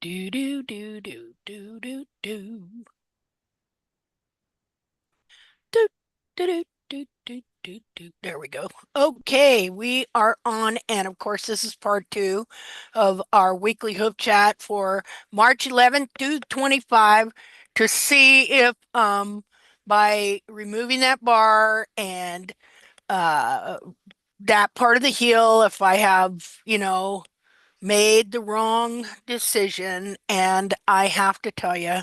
Do do do do do do do do do do do do do do. There we go. Okay, we are on, and of course, this is part two of our weekly hoof chat for March 11th to 25 to see if by removing that bar and uh that part of the heel, if I have, made the wrong decision. And I have to tell you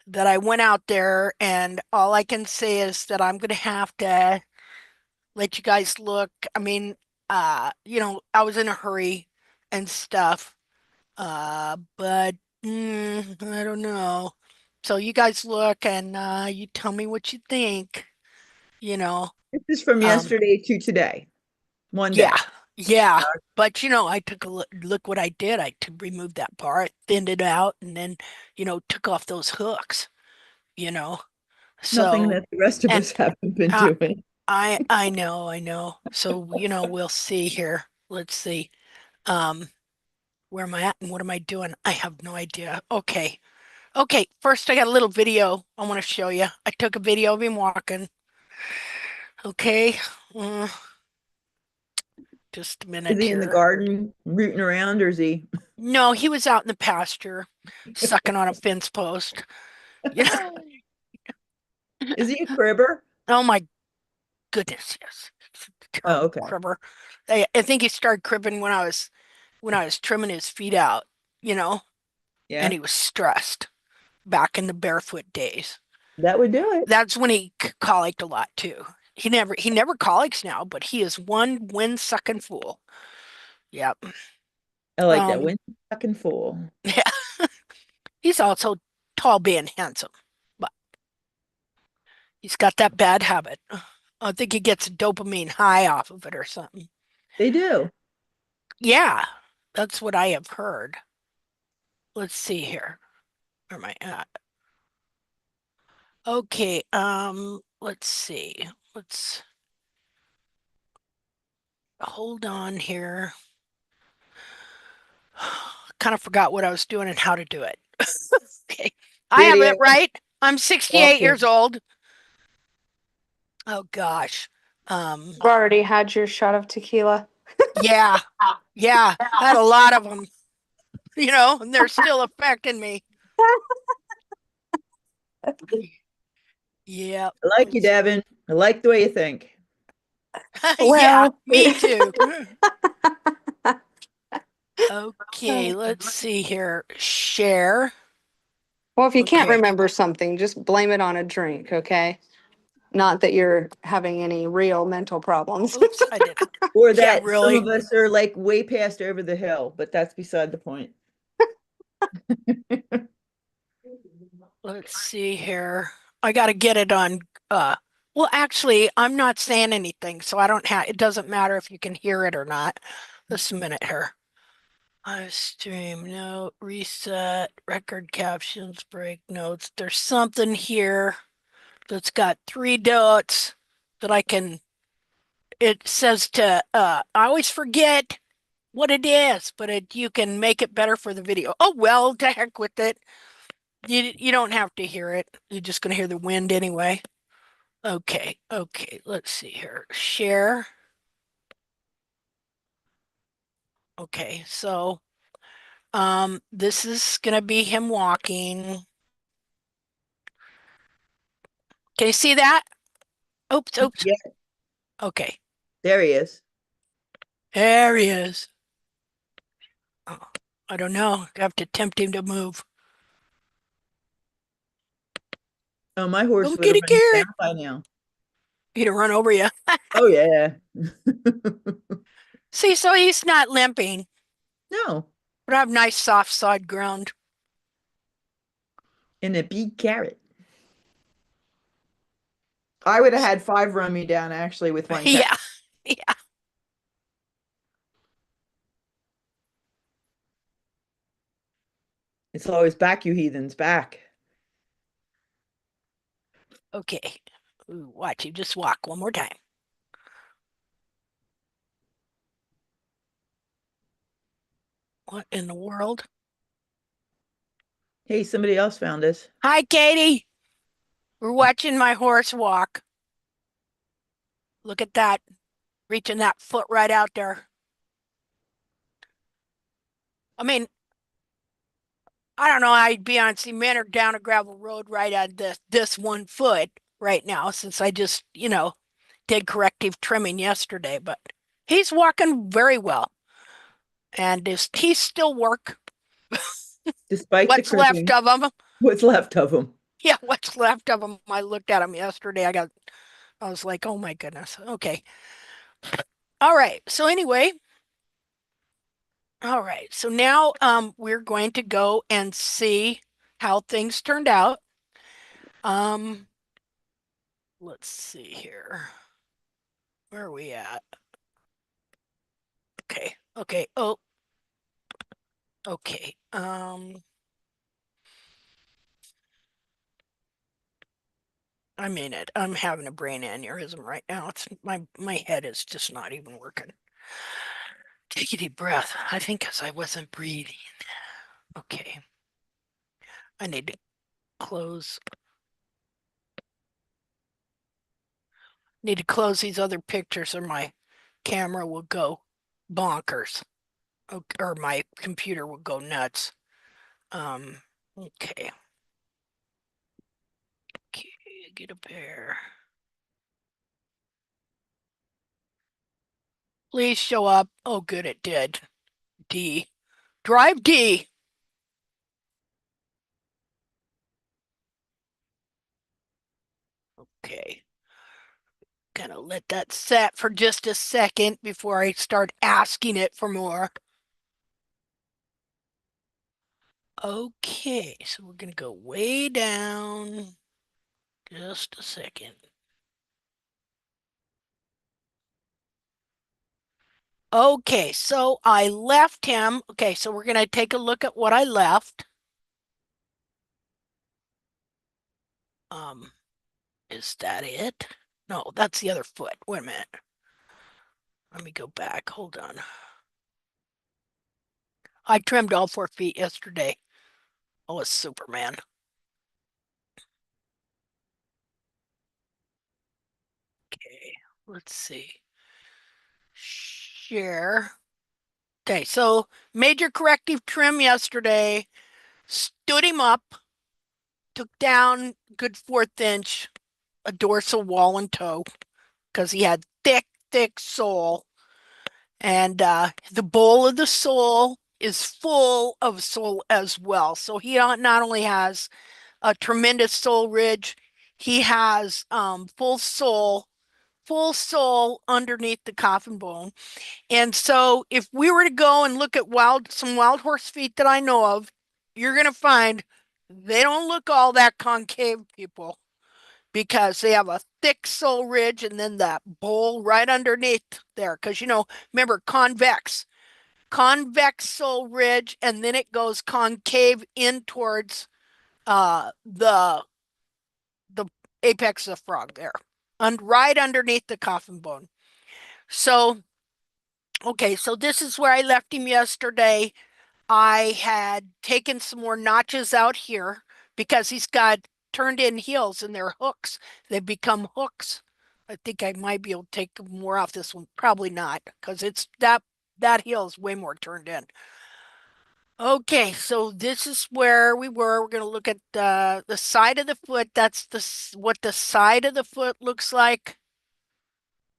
that I went out there, and all I can say is that I'm going to have to let you guys look. I mean, I was in a hurry and stuff, but I don't know. So you guys look and you tell me what you think, you know. This is from Um, yesterday to today, one yeah, day. yeah. But I took a look what I did. I removed that bar, I thinned it out, and then, took off those hooks, you know. Nothing So, that the rest of and us haven't been uh, doing. I know. So, we'll see here. Let's see. Um, where am I at and what am I doing? I have no idea. Okay. Okay, first I got a little video I want to show you. I took a video of him walking. Okay. Uh, just a Is minute he in the here. garden rooting around or is he No, he was out in the pasture sucking on a fence post. You know? is he a cribber? Oh my goodness, yes. Oh, Terrible okay. cribber. I think he started cribbing when I was trimming his feet out, you know, and Yeah, he was stressed back in the barefoot days. that would do it. That's when he colicked a lot too. He never colics now, but he is one wind sucking fool. Yep. I like that. Um, When fucking fool. yeah. He's also tall being handsome, but he's got that bad habit. I think he gets a dopamine high off of it or something. They do. Yeah, that's what I have heard. Let's see here. Where am I at? Okay, let's see. Let's hold on here. Kind of forgot what I was doing and how to do it. Okay. I have Video it right. I'm 68 years walking. old. Oh gosh. Um, I've already had your shot of tequila. yeah, yeah. I had a lot of them, and they're still affecting me. Yeah. I like you, Devin. I like the way you think. Yeah, Well, me too. well, Okay, let's see here. Share. if you can't Okay. remember something, just blame it on a drink, okay? Not that you're having any real mental problems. Oops, I did it. Or Yeah, that some really. of us are like way past over the hill, but that's beside the point. Let's see here. I got to get it on. Uh, well, actually, I'm not saying anything, so I don't have. It doesn't matter if you can hear it or not. Just a minute here. I stream note, reset, record captions, break notes. There's something here that's got three dots that I can. It says to. I always forget what it is, but you can make it better for the video. Oh well, to heck with it. You don't have to hear it. You're just gonna hear the wind anyway. Okay, okay, let's see here. Share. Okay, so this is gonna be him walking. Can you see that? Oops, oops. Yeah, Okay, there he is. there he is. Oh, I don't know. I have to tempt him to move. Oh, my horse Oh, would have kitty run you carrot. down by now. He'd run over you. Oh yeah. See, so he's not limping, No, but I have nice soft side ground. in a big carrot. I would have had five run me down actually with one carrot. Yeah, yeah. It's always back, you heathens, back. Okay. Ooh, watch you just walk one more time. What in the world? Hey, somebody else found this. Hi, Katie. We're watching my horse walk. Look at that, reaching that foot right out there. I mean, I don't know how you'd be on cement or down a gravel road right on this 1 foot right now, since I just, did corrective trimming yesterday, but he's walking very well. And he's still work. Despite the What's left cripping, of him? what's left of him? Yeah, what's left of him? I looked at him yesterday. I was like, oh my goodness. Okay. All right. So anyway, all right. So now we're going to go and see how things turned out. Um let's see here. Where are we at? Okay. Okay. Oh, okay. I mean it. I'm having a brain aneurysm right now. It's my head is just not even working. Take a deep breath. I think because I wasn't breathing. Okay. I need to close these other pictures or my camera will go bonkers. Or my computer will go nuts. Um, okay. Okay, get a pair. Please show up. Oh, good, it did. D. Drive D. Okay. Gonna let that set for just a second before I start asking it for more. Okay, so we're gonna go way down. Just a second. Okay, so I left him. Okay, so we're gonna take a look at what I left. Um, is that it? No, that's the other foot. Wait a minute. Let me go back. Hold on. I trimmed all 4 feet yesterday. I was Superman. Okay, let's see. Share. Okay, so major corrective trim yesterday. Stood him up. Took down good 1/4 inch a dorsal wall and toe because he had thick sole. And the bowl of the sole is full of sole as well. So he not only has a tremendous sole ridge, he has full sole underneath the coffin bone. And so if we were to go and look at some wild horse feet that I know of, you're going to find they don't look all that concave, people, because they have a thick sole ridge and then that bowl right underneath there. Because, remember, convex sole ridge, and then it goes concave in towards the apex of the frog there, and right underneath the coffin bone. So, okay, so this is where I left him yesterday. I had taken some more notches out here because he's got turned in heels and they're hooks. They've become hooks. I think I might be able to take more off this one. Probably not because it's that heel is way more turned in. Okay, so this is where we were. We're going to look at the side of the foot. That's what the side of the foot looks like.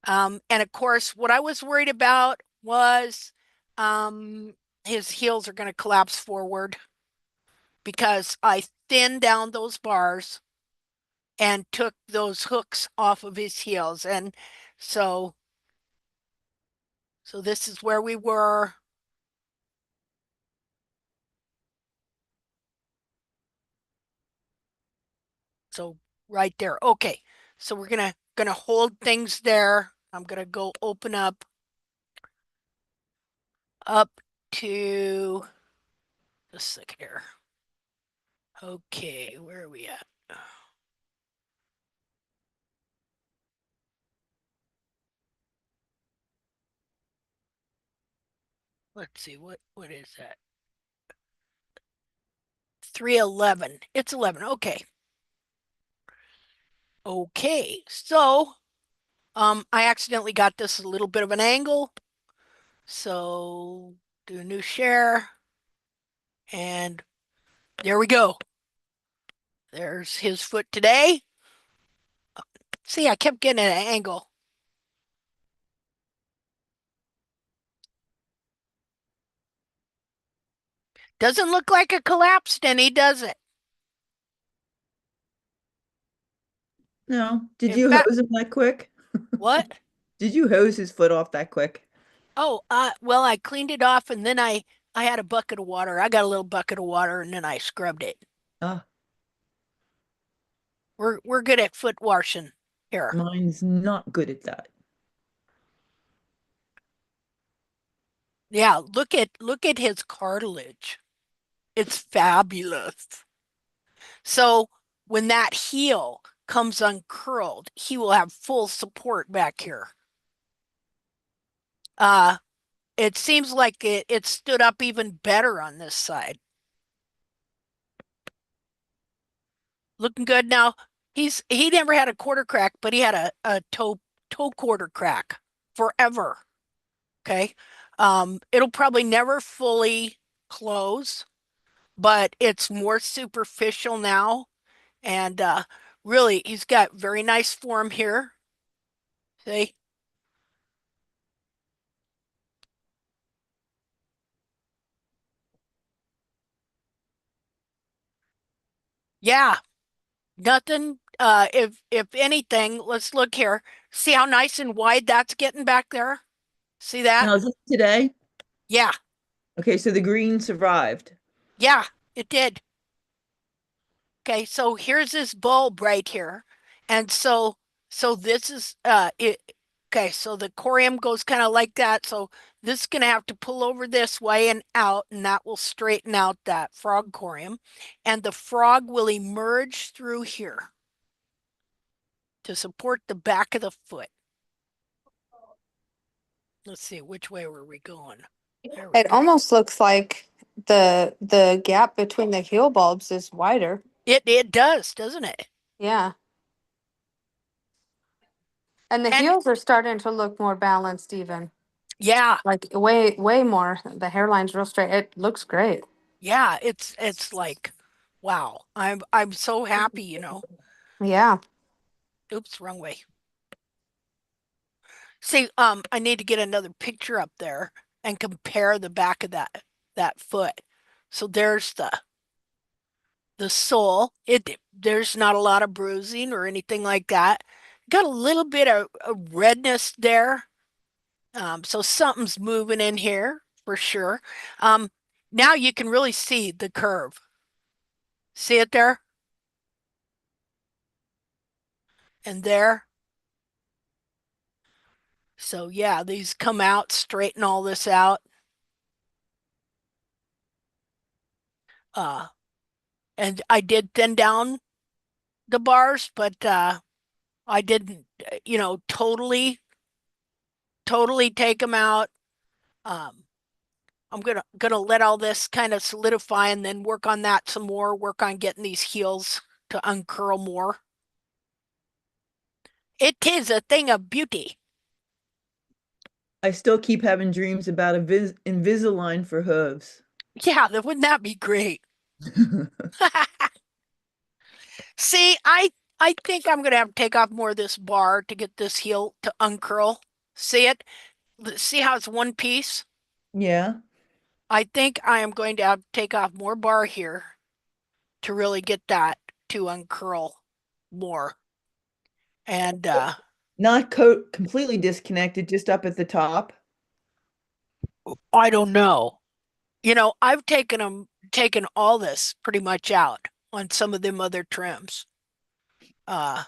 And of course, what I was worried about was um, his heels are going to collapse forward because I thinned down those bars and took those hooks off of his heels. And so, so this is where we were. So right there. Okay. So we're gonna hold things there. I'm gonna go open up to the second here. Okay, where are we at? Let's see, what is that? 311. It's 11. Okay. Okay. So, I accidentally got this a little bit of an angle. So, do a new share. And there we go. There's his foot today. See, I kept getting an angle. Doesn't look like it collapsed any, does it? No, did In you fact, hose him that quick? what? Did you hose his foot off that quick? Oh, well, I cleaned it off and then I had a bucket of water. I got a little bucket of water and then I scrubbed it. Ah, We're good at foot washing here. mine's not good at that. Yeah, look at his cartilage. It's fabulous. So when that heel comes uncurled, he will have full support back here. Uh, it seems like it stood up even better on this side. Looking good now. He never had a quarter crack, but he had a toe quarter crack forever. Okay. It'll probably never fully close, but it's more superficial now. And really, he's got very nice form here. See? Yeah, nothing. If anything, let's look here. See how nice and wide that's getting back there? See that? Now, is this today? Yeah, Okay, so the green survived. yeah, it did. Okay, so here's this bulb right here. And so this is it okay, so the corium goes kind of like that. So this is gonna have to pull over this way and out, and that will straighten out that frog corium. And the frog will emerge through here to support the back of the foot. Let's see, which way were we going? There we It go. almost looks like the gap between the heel bulbs is wider. It does, doesn't it? Yeah. And the And heels are starting to look more balanced even. yeah, Like way more. The hairline's real straight. It looks great. yeah, it's like wow. I'm so happy, you know. Yeah. Oops, wrong way. See, I need to get another picture up there and compare the back of that foot. So there's the sole. There's not a lot of bruising or anything like that. Got a little bit of redness there. So something's moving in here for sure. Um, now you can really see the curve. See it there and there. So yeah, these come out, straighten all this out. Uh, and I did thin down the bars, but I didn't, totally take them out. Um, I'm gonna let all this kind of solidify and then work on that some more. Work on getting these heels to uncurl more. It is a thing of beauty. I still keep having dreams about a Invisalign for hooves. Yeah, wouldn't that be great? See, I think I'm gonna have to take off more of this bar to get this heel to uncurl. See it? See how it's one piece? Yeah. I think I am going to have to take off more bar here to really get that to uncurl more. And Not completely disconnected, just up at the top. I don't know. I've taken all this pretty much out on some of them other trims. Uh,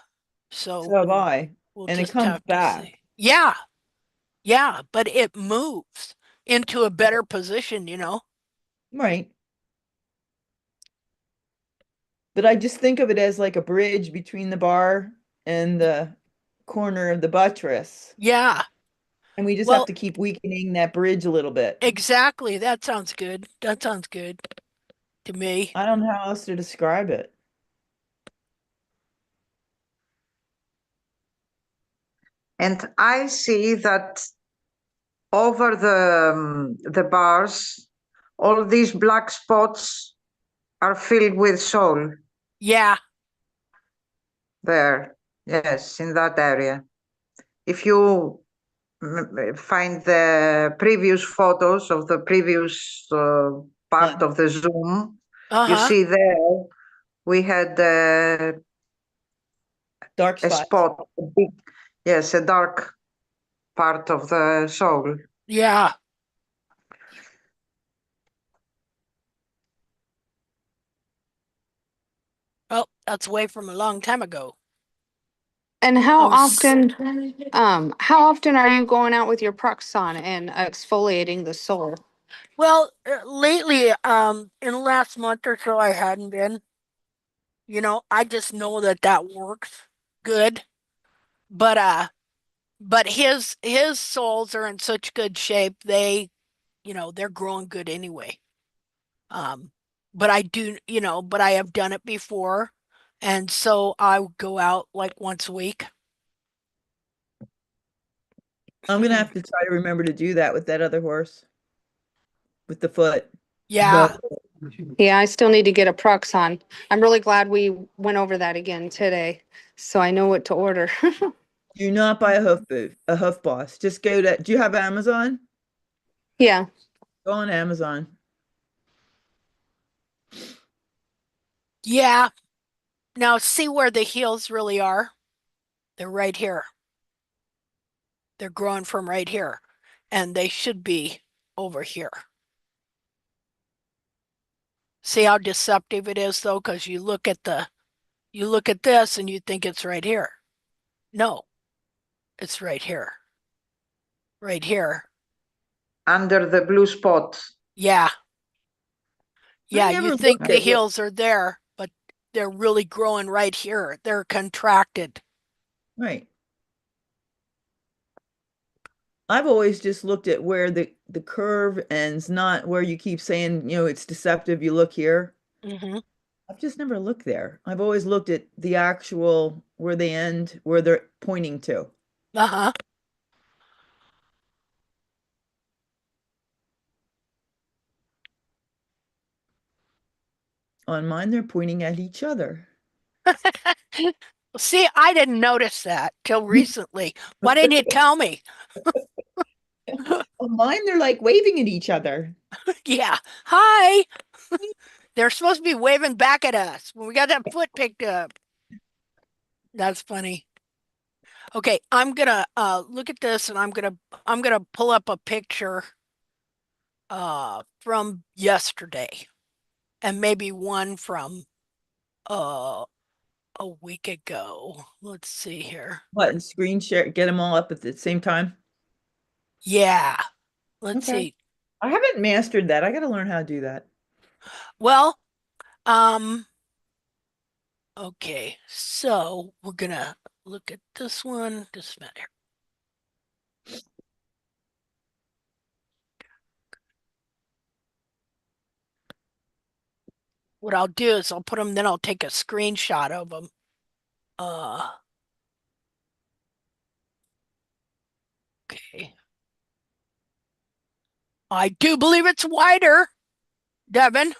So so have I. we'll And it just comes have to see. back. Yeah, yeah, but it moves into a better position. Right. But I just think of it as like a bridge between the bar and the corner of the buttress. Yeah. And we just have Well, to keep weakening that bridge a little bit. exactly. That sounds good. That sounds good. to me. I don't know how else to describe it. And I see that over the bars, all these black spots are filled with soil Yeah. there. Yes, in that area. If you find the previous photos of the previous part of the Zoom, you Uh-huh. see there we had Dark a spots. spot, a big, yes, a dark part of the soul. Yeah. Oh, that's way from a long time ago. And I'm s- how often are you going out with your Proxon and exfoliating the sole? well, lately, in the last month or so, I hadn't been. I just know that that works good. But his soles are in such good shape. They're growing good anyway. Um, but I have done it before, and so I would go out like once a week. I'm gonna have to try to remember to do that with that other horse, with the foot. Yeah. The Yeah, I still need to get a Proxon. I'm really glad we went over that again today, so I know what to order. Do not buy a hoof boot, a hoof boss. Just go to, do you have Amazon? Yeah. Go on Amazon. Yeah. Now see where the heels really are? They're right here. They're growing from right here, and they should be over here. See how deceptive it is though, because you look at this and you think it's right here. No, it's right here. Right here. Under the blue spot. Yeah. I Yeah, you never think looked the at what, heels are there, but they're really growing right here. They're contracted. right. I've always just looked at where the curve ends, not where you keep saying, it's deceptive. You look here. Hmm. I've just never looked there. I've always looked at the actual where they end, where they're pointing to. Uh-huh. On mine, they're pointing at each other. See, I didn't notice that till recently. Why didn't you tell me? On mine, they're like waving at each other. Yeah. Hi. They're supposed to be waving back at us when we got that foot picked up. That's funny. Okay, I'm gonna look at this and I'm gonna pull up a picture from yesterday and maybe one from uh a week ago. Let's see here. What, and screen share, get them all up at the same time? Yeah, let's Okay. see. I haven't mastered that. I got to learn how to do that. Well, um, okay, so we're gonna look at this one. Just a minute here. What I'll do is I'll put them, then I'll take a screenshot of them. Uh, okay. I do believe it's wider, Devin.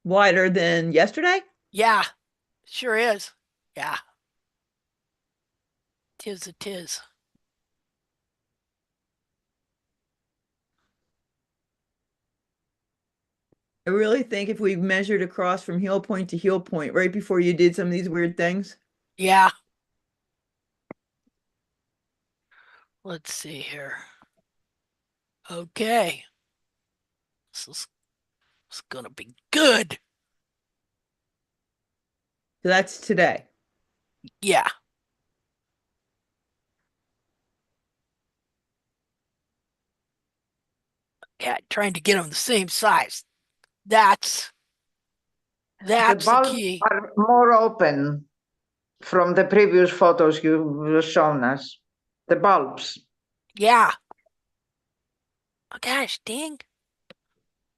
Wider than yesterday? Yeah, sure is. Yeah, tis a tis. I really think if we measured across from heel point to heel point right before you did some of these weird things, Yeah, let's see here. Okay, this is gonna be good. so that's today. Yeah, yeah, trying to get them the same size. That's The that's the bulbs key. are more open from the previous photos you've shown us. The bulbs. Yeah. Oh gosh, dang.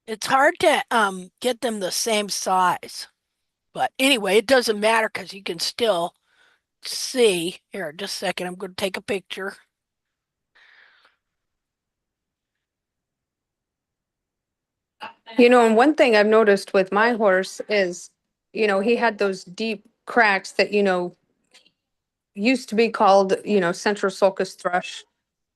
It's hard to get them the same size. But anyway, it doesn't matter because you can still see. Here, just a second. I'm going to take a picture. And one thing I've noticed with my horse is, he had those deep cracks that, used to be called, central sulcus thrush.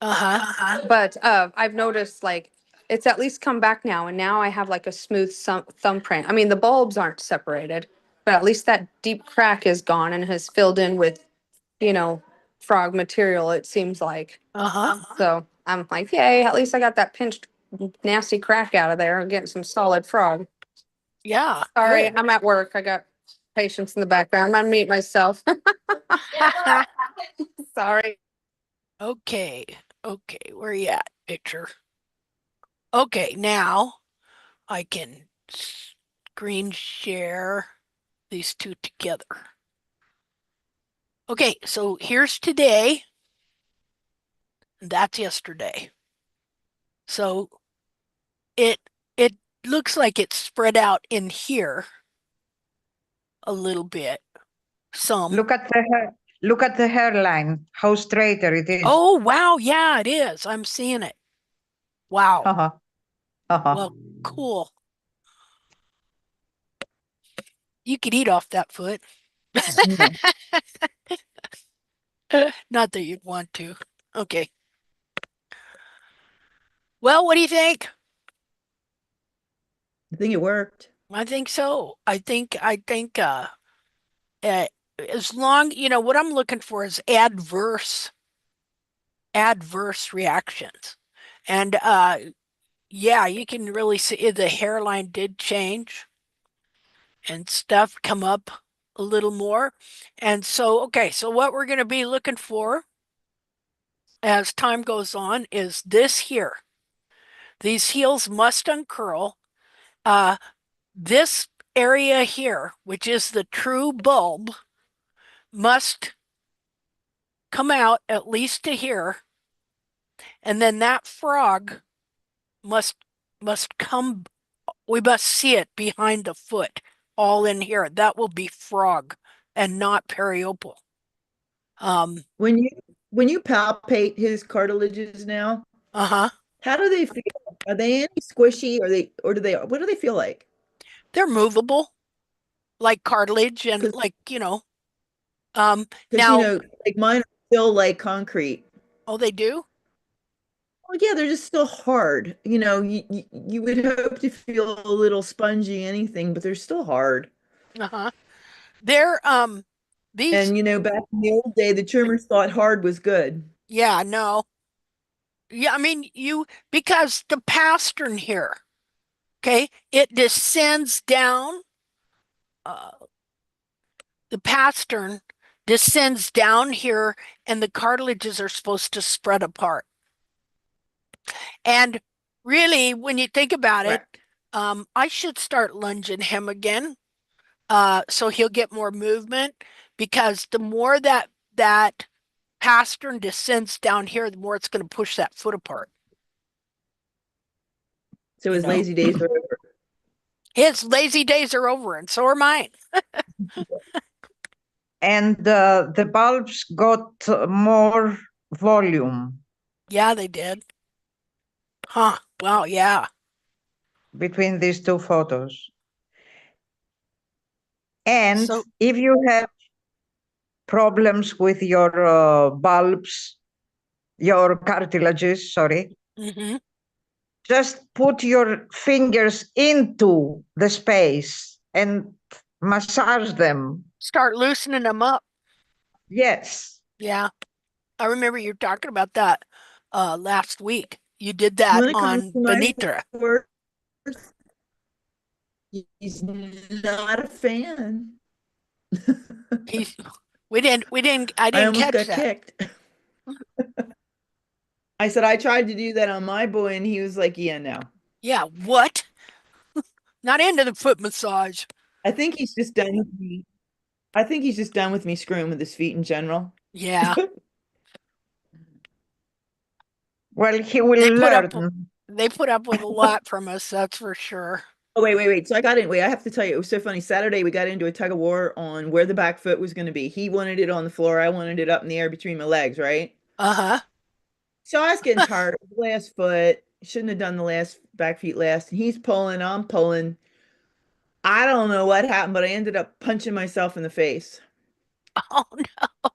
Uh-huh. But I've noticed like it's at least come back now, and now I have like a smooth thumbprint. I mean, the bulbs aren't separated, but at least that deep crack is gone and has filled in with, you know, frog material, it seems like. Uh-huh. So I'm like, yay, at least I got that pinched nasty crack out of there and getting some solid frog. Yeah, Sorry, good. I'm at work. I got patients in the background. I'm gonna mute myself. Sorry. Okay. Okay, where you at? Picture. Okay, now I can screen share these two together. Okay, so here's today, and that's yesterday. So it it looks like it's spread out in here a little bit. Some. Look at the hairline, how straighter it is. Oh, wow, yeah, it is. I'm seeing it. Wow. Uh-huh. Uh-huh. Well, cool. You could eat off that foot. No, Not that you'd want to. Okay. Well, what do you think? I think it worked. I think so. I think as long, what I'm looking for is adverse reactions. And yeah, you can really see the hairline did change and stuff come up a little more. And so, okay, so what we're going to be looking for as time goes on is this here. These heels must uncurl. Uh, this area here, which is the true bulb, must come out at least to here, and then that frog must come. We must see it behind the foot, all in here. That will be frog and not periopal. Um, When you palpate his cartilages now, uh-huh. how do they feel? Are they any squishy? What do they feel like? They're movable, like cartilage and Because like, because now, like mine are still like concrete. oh, they do? Well, yeah, they're just still hard. You would hope to feel a little spongy anything, but they're still hard. Uh-huh. They're these And back in the old day, the trimmers thought hard was good. yeah, no. Yeah, I mean because the pastern here, okay, it descends down, uh the pastern descends down here and the cartilages are supposed to spread apart. And really, when you think about it, Correct. I should start lunging him again, so he'll get more movement because the more that pastern descends down here, the more it's going to push that foot apart, So you his know. lazy days are over. His lazy days are over, and so are mine. And the bulbs got more volume Yeah, they did. Huh. Wow, yeah. between these two photos. And So, if you have problems with your bulbs, your cartilages, sorry, mhm. just put your fingers into the space and massage them. Start loosening them up. Yes. Yeah. I remember you talking about that last week. You did When that it comes on to my Benitra. horse, he's not a fan. He's I I didn't almost catch got that. kicked. I said I tried to do that on my boy, and he was like, "Yeah, no." Yeah, what? Not into the foot massage. I think he's just done with me. I think he's just done with me screwing with his feet in general. Yeah. Well, he will They put up learn. They put up with a lot from us, that's for sure. Oh, wait. So I got in. Wait, I have to tell you, it was so funny. Saturday, we got into a tug of war on where the back foot was going to be. He wanted it on the floor. I wanted it up in the air between my legs, right? Uh-huh. So I was getting tired of the last foot. Shouldn't have done the last back feet last. And he's pulling, I'm pulling. I don't know what happened, but I ended up punching myself in the face. Oh no.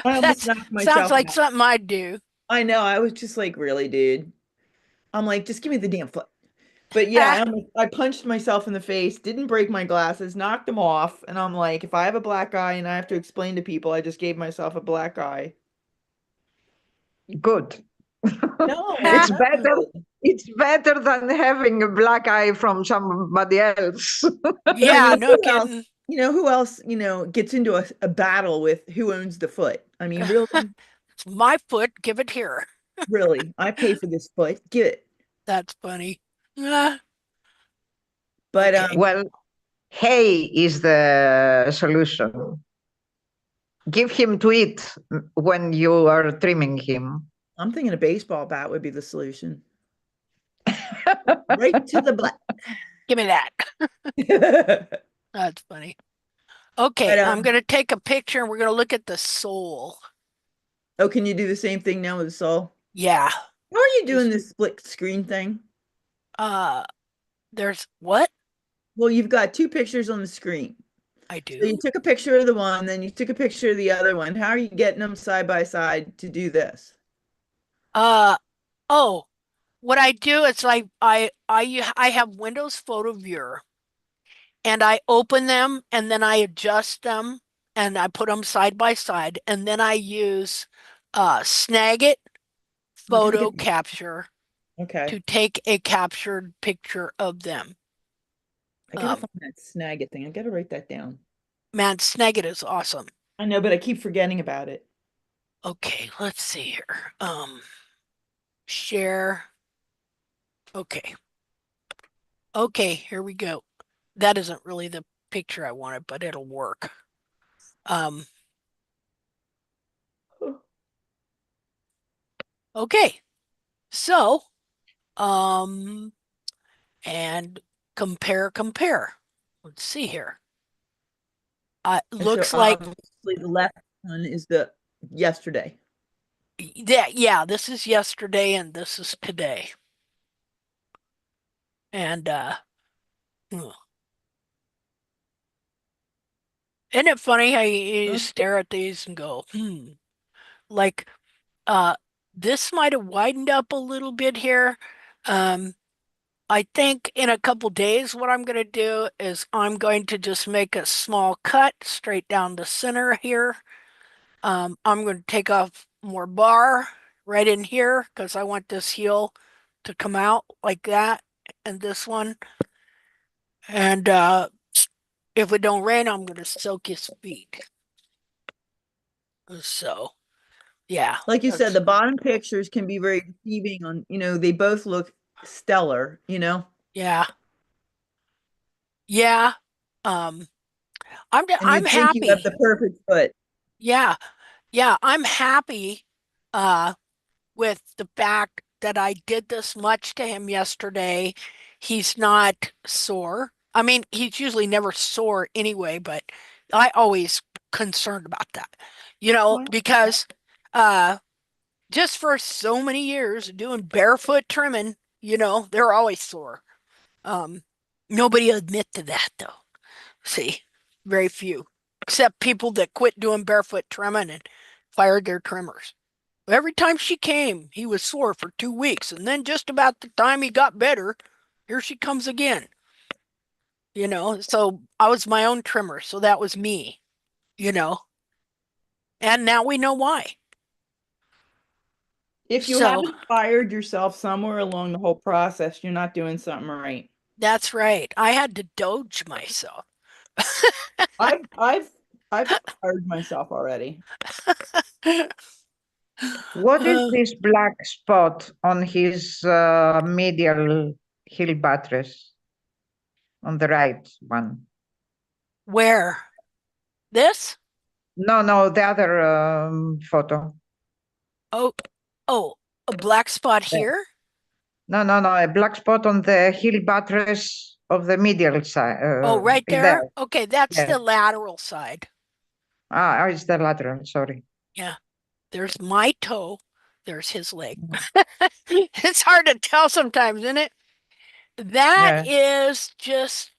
I almost That knocked sounds myself like out. something I'd do. I know. I was just like, really, dude. I'm like, just give me the damn foot. But yeah, Ah, I punched myself in the face, didn't break my glasses, knocked them off. And I'm like, if I have a black eye and I have to explain to people, I just gave myself a black eye. Good. No, it's ah. It's not better. good. It's better than having a black eye from somebody else. I Yeah, mean, no who else, kidding. who else, gets into a battle with who owns the foot? I mean, really, It's my foot, give it here. really, I pay for this foot. Get it. That's funny. Ah, But okay. Well, hay is the solution. Give him to eat when you are trimming him. I'm thinking a baseball bat would be the solution. Right to the butt. Give me that. But That's funny. Okay, I'm um, gonna take a picture and we're gonna look at the sole. oh, can you do the same thing now with the soul? Yeah. How are you doing Just this split screen thing? uh there's what? Well, you've got two pictures on the screen. I So you do. took a picture of the one, then you took a picture of the other one. How are you getting them side by side to do this? Uh oh, what I do is I have Windows Photo Viewer and I open them and then I adjust them and I put them side by side and then I use Snagit Look at photo capture okay. to take a captured picture of them. I gotta Um, find that snag it thing. I gotta write that down. man, Snagit is awesome. I know, but I keep forgetting about it. Okay, let's see here. Share. Okay. Okay, here we go. That isn't really the picture I wanted, but it'll work. Um, okay. So, um, and compare. Let's see here. And so Looks like obviously the left one is the yesterday. that, yeah, this is yesterday and this is today. And hmm. Isn't it funny how you Huh? stare at these and go, like uh this might have widened up a little bit here. Um, I think in a couple days what I'm gonna do is I'm going to just make a small cut straight down the center here. I'm going to take off more bar right in here because I want this heel to come out like that and this one. And if it don't rain, I'm gonna soak his feet. So yeah, Like you said, that's the bottom pictures can be very deceiving on, they both look stellar. yeah, yeah. Um, And I'm you'd think you have happy. the perfect foot. Yeah, yeah, I'm happy uh with the fact that I did this much to him yesterday. He's not sore. I mean, he's usually never sore anyway, but I always concerned about that. Oh, Because uh just for so many years doing barefoot trimming, they're always sore. Um, Nobody admit to that though. See, very few, except people that quit doing barefoot trimming and fired their trimmers. Every time she came, he was sore for 2 weeks, and then just about the time he got better, here she comes again. So I was my own trimmer, so that was me, you know, and now we know why. if you So haven't fired yourself somewhere along the whole process, you're not doing something right. that's right. I had to doge myself. I've I've I've fired myself already. What is this black spot on his medial heel buttress on the right one? Where? This? No, the other photo. Oh, oh, a black spot Yeah. here? No, no, no, a black spot on the heel buttress of the medial side. Oh, right Right there. there. Okay, that's Yeah. the lateral side. Ah, it's the lateral. Sorry. Yeah. There's my toe. There's his leg. It's hard to tell sometimes, isn't it? That Yeah. is just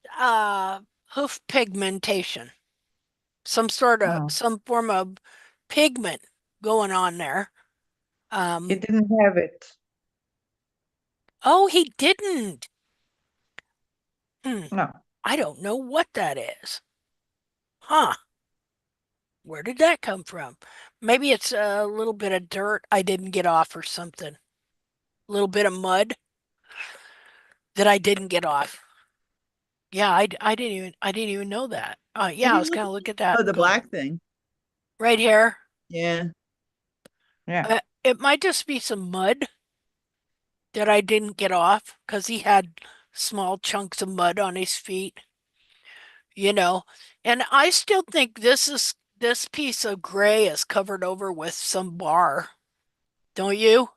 hoof pigmentation. Oh, Some form of pigment going on there. he Um, didn't have it. oh, he didn't. Hmm. No. I don't know what that is. Huh. Where did that come from? Maybe it's a little bit of dirt I didn't get off or something. A little bit of mud that I didn't get off. Yeah, I didn't even know that. Yeah, I Maybe was look gonna look at that at and the going black thing. right here. Yeah. Yeah. It might just be some mud that I didn't get off because he had small chunks of mud on his feet, you know. And I still think this piece of gray is covered over with some bar. Don't you?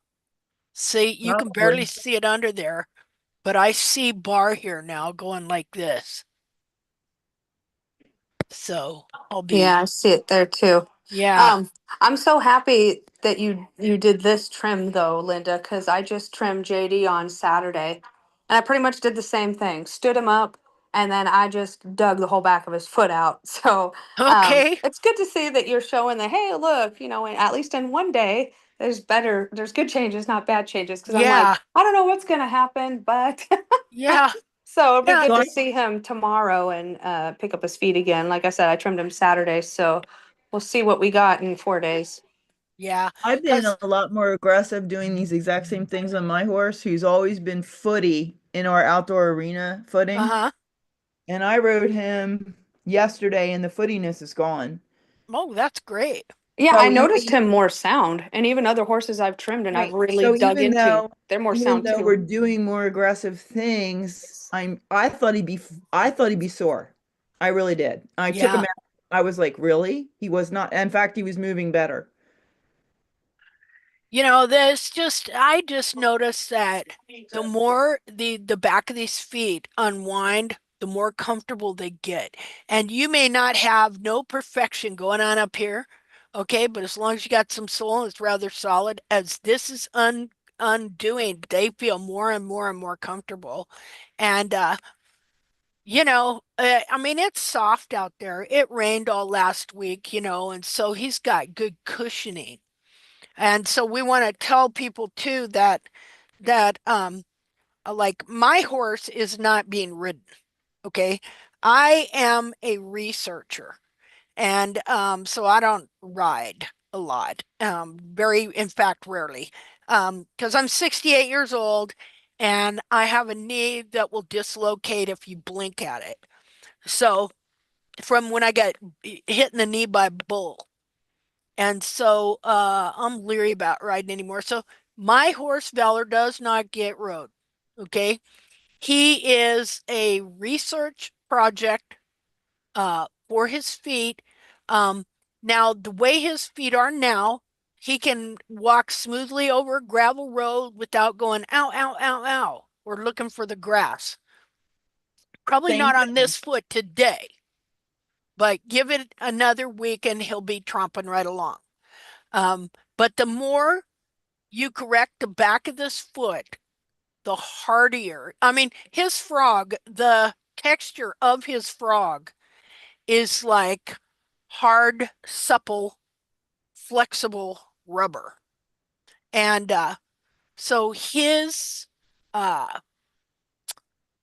See, you can barely Probably. see it under there, but I see bar here now going like this. So I'll Yeah, be, I see it there too. yeah. Um, I'm so happy that you did this trim though, Linda, because I just trimmed JD on Saturday, and I pretty much did the same thing. Stood him up, and then I just dug the whole back of his foot out. So Okay. it's good to see that you're showing that. Hey, look, at least in one day, there's good changes, not bad changes. Because I'm like, Yeah. I don't know what's gonna happen, but Yeah. so it'll be Yeah. good So to see him tomorrow and pick up his feet again. Like I said, I trimmed him Saturday, so we'll see what we got in 4 days. Yeah. I've been Because, a lot more aggressive doing these exact same things on my horse, who's always been footy in our outdoor arena footing. uh-huh. And I rode him yesterday, and the footiness is gone. Oh, that's great. Yeah, I So noticed him more sound, and even other horses I've trimmed and I've right. really So dug into, they're more even sound though too. we're doing more aggressive things, I thought he'd be sore. I really did. I took him Yeah. out. I was like, really? He was not. In fact, he was moving better. I just noticed that the more the back of these feet unwind, the more comfortable they get. And you may not have no perfection going on up here, okay, but as long as you got some soul and it's rather solid, as this is undoing, they feel more and more and more comfortable. And I mean, it's soft out there. It rained all last week, and so he's got good cushioning. And so we want to tell people too that like my horse is not being ridden. Okay. I am a researcher and so I don't ride a lot. In fact, rarely. Because I'm 68 years old and I have a knee that will dislocate if you blink at it. So from when I got hit in the knee by a bull. And so I'm leery about riding anymore. So my horse Valor does not get rode. Okay. He is a research project for his feet. Now, the way his feet are now, he can walk smoothly over a gravel road without going ow, ow, ow, ow, or looking for the grass. Probably Same not on thing. this foot today, but give it another week and he'll be tromping right along. But the more you correct the back of this foot, the hardier. I mean, his frog, the texture of his frog is like hard, supple, flexible rubber. And so uh,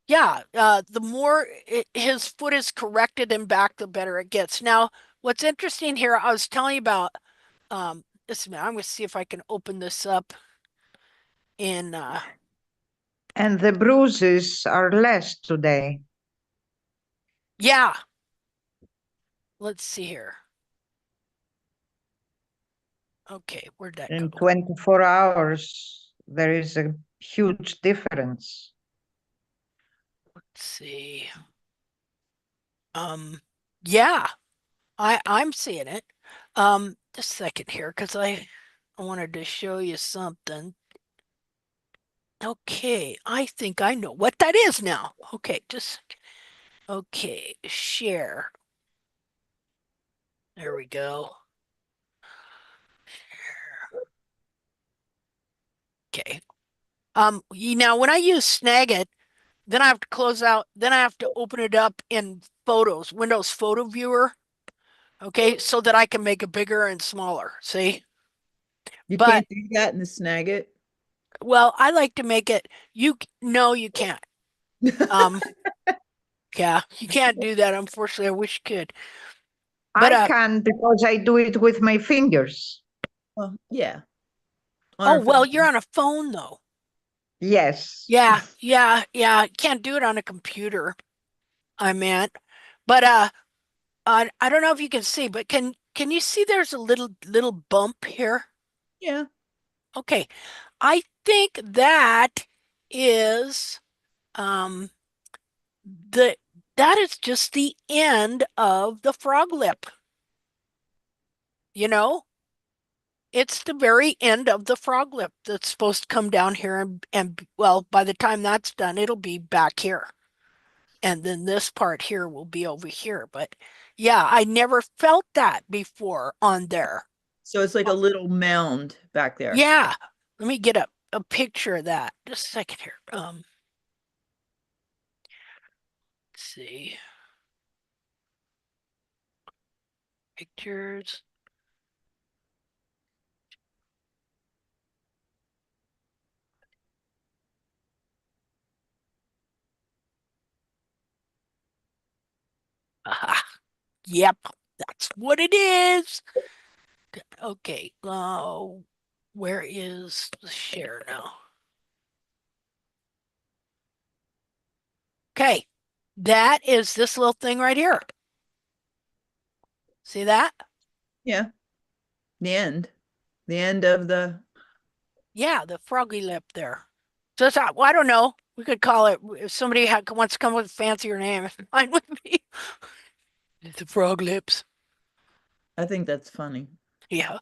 the more his foot is corrected and back, the better it gets. Now, what's interesting here, I was telling you about, this minute, I'm going to see if I can open this up in, And the bruises are less today. yeah, let's see here. Okay, where'd that In go? 24 hours, there is a huge difference. Let's see. Um, yeah, I'm seeing it. Just a second here, because I wanted to show you something. Okay, I think I know what that is now. Okay, okay, share. There we go. Okay. Now when I use Snagit, then I have to close out, then I have to open it up in Photos, Windows Photo Viewer, okay, so that I can make it bigger and smaller. See? You But can't do that in the Snagit. well, I like to make it no, you can't. Um, yeah, you can't do that, unfortunately. I wish you could. But I can because I do it with my fingers. Well, yeah, on oh our well, phone. you're on a phone though. Yes. Yeah. Can't do it on a computer, I meant. But I don't know if you can see, but can you see there's a little bump here? Yeah, Okay. I think that is um the that is just the end of the frog lip, you know? It's the very end of the frog lip that's supposed to come down here and well, by the time that's done, it'll be back here. And then this part here will be over here. But yeah, I never felt that before on there. so it's like a little mound back there. Yeah, let me get a picture of that. Just a second here. Let's see. Pictures. Aha. Yep, that's what it is. Okay, where is the share now? Okay, that is this little thing right here. See that? Yeah, the end, the end of the. Yeah, the froggy lip there. So it's, well, I don't know. We could call it, if somebody wants to come with a fancier name, it's fine with me. It's the frog lips. I think that's funny. Yeah.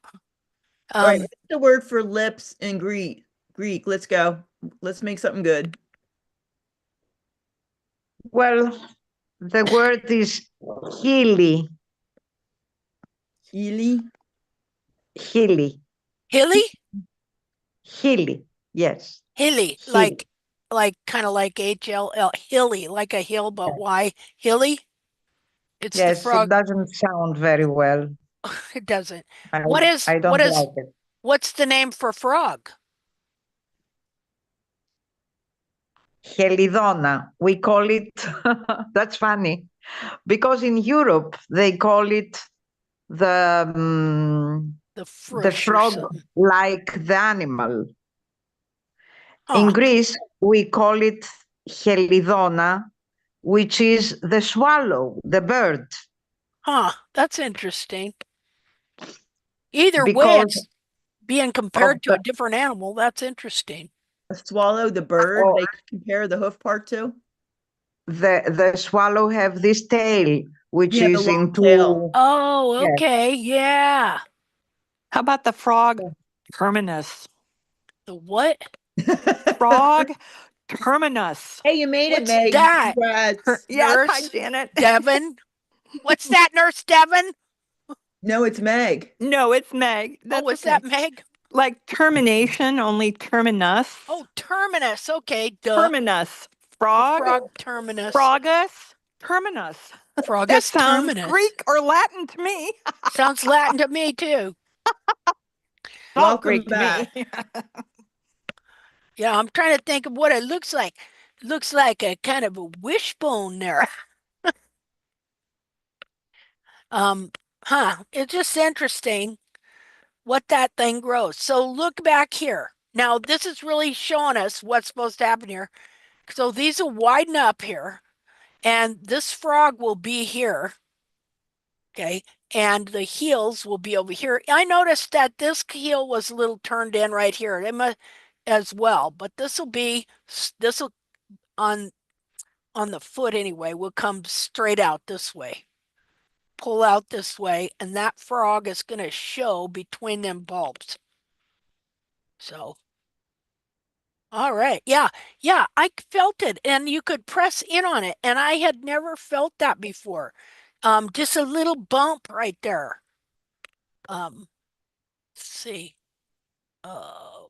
All right, Um, what's the word for lips in Greek? Greek. Let's go. Let's make something good. Well, the word is hilly. Healy. Hilly. hilly? Hilly. Yes. Hilly, Hilly. like kind of like HLL, hilly, like a hill, but why hilly? It's the Yes, it frog. doesn't sound very well. It doesn't. I What I what don't is like it. what's the name for frog? Helidona. We call it that's funny. Because in Europe they call it the The the frush or frog something. like the animal. Huh. In Greece, we call it Helidona, which is the swallow, the bird, Huh. That's interesting. Either way, because it's being of compared to the a different animal. That's interesting. Swallow the bird. oh, They compare the hoof part to. the swallow have this tail, which Yeah, the is long tail. into Oh, yes. okay. Yeah. How about the frog terminus? The what? Frog terminus. Hey, you made it, What's Meg. that? Congrats. Yes, hi, Nurse Janet. Devon? What's that, Nurse Devon? No, it's Meg. No, it's Meg. Oh, That's was okay. that Meg? Like termination, only terminus. Oh, terminus. Okay, duh. Terminus. The Frog, frog terminus. frogus, terminus. That Frogus sounds terminus. Greek or Latin to me. Sounds Latin to me too. It's all Welcome Greek to back. me. Yeah, I'm trying to think of what it looks like. Looks like a kind of a wishbone there. Um, it's just interesting what that thing grows. So look back here. Now, this is really showing us what's supposed to happen here. So these will widen up here, and this frog will be here, okay? And the heels will be over here. I noticed that this heel was a little turned in right here. It must as well, but this will on on the foot anyway, will come straight out this way. Pull out this way, and that frog is going to show between them bulbs. So All right. Yeah. Yeah. I felt it and you could press in on it. And I had never felt that before. Just a little bump right there. Let's see. Uh,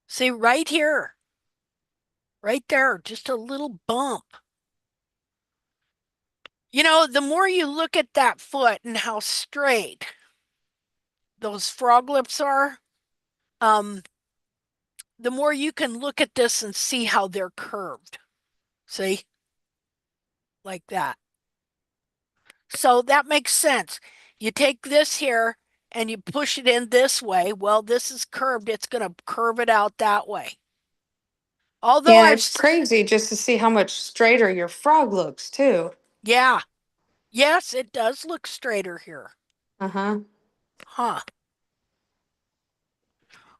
see right here, right there, just a little bump. You know, the more you look at that foot and how straight those frog lips are, um, the more you can look at this and see how they're curved. See? Like that. So that makes sense. You take this here and you push it in this way. Well, this is curved. It's going to curve it out that way. Although Yeah, I've, it's crazy just to see how much straighter your frog looks too. yeah, yes, it does look straighter here. Uh-huh. Huh.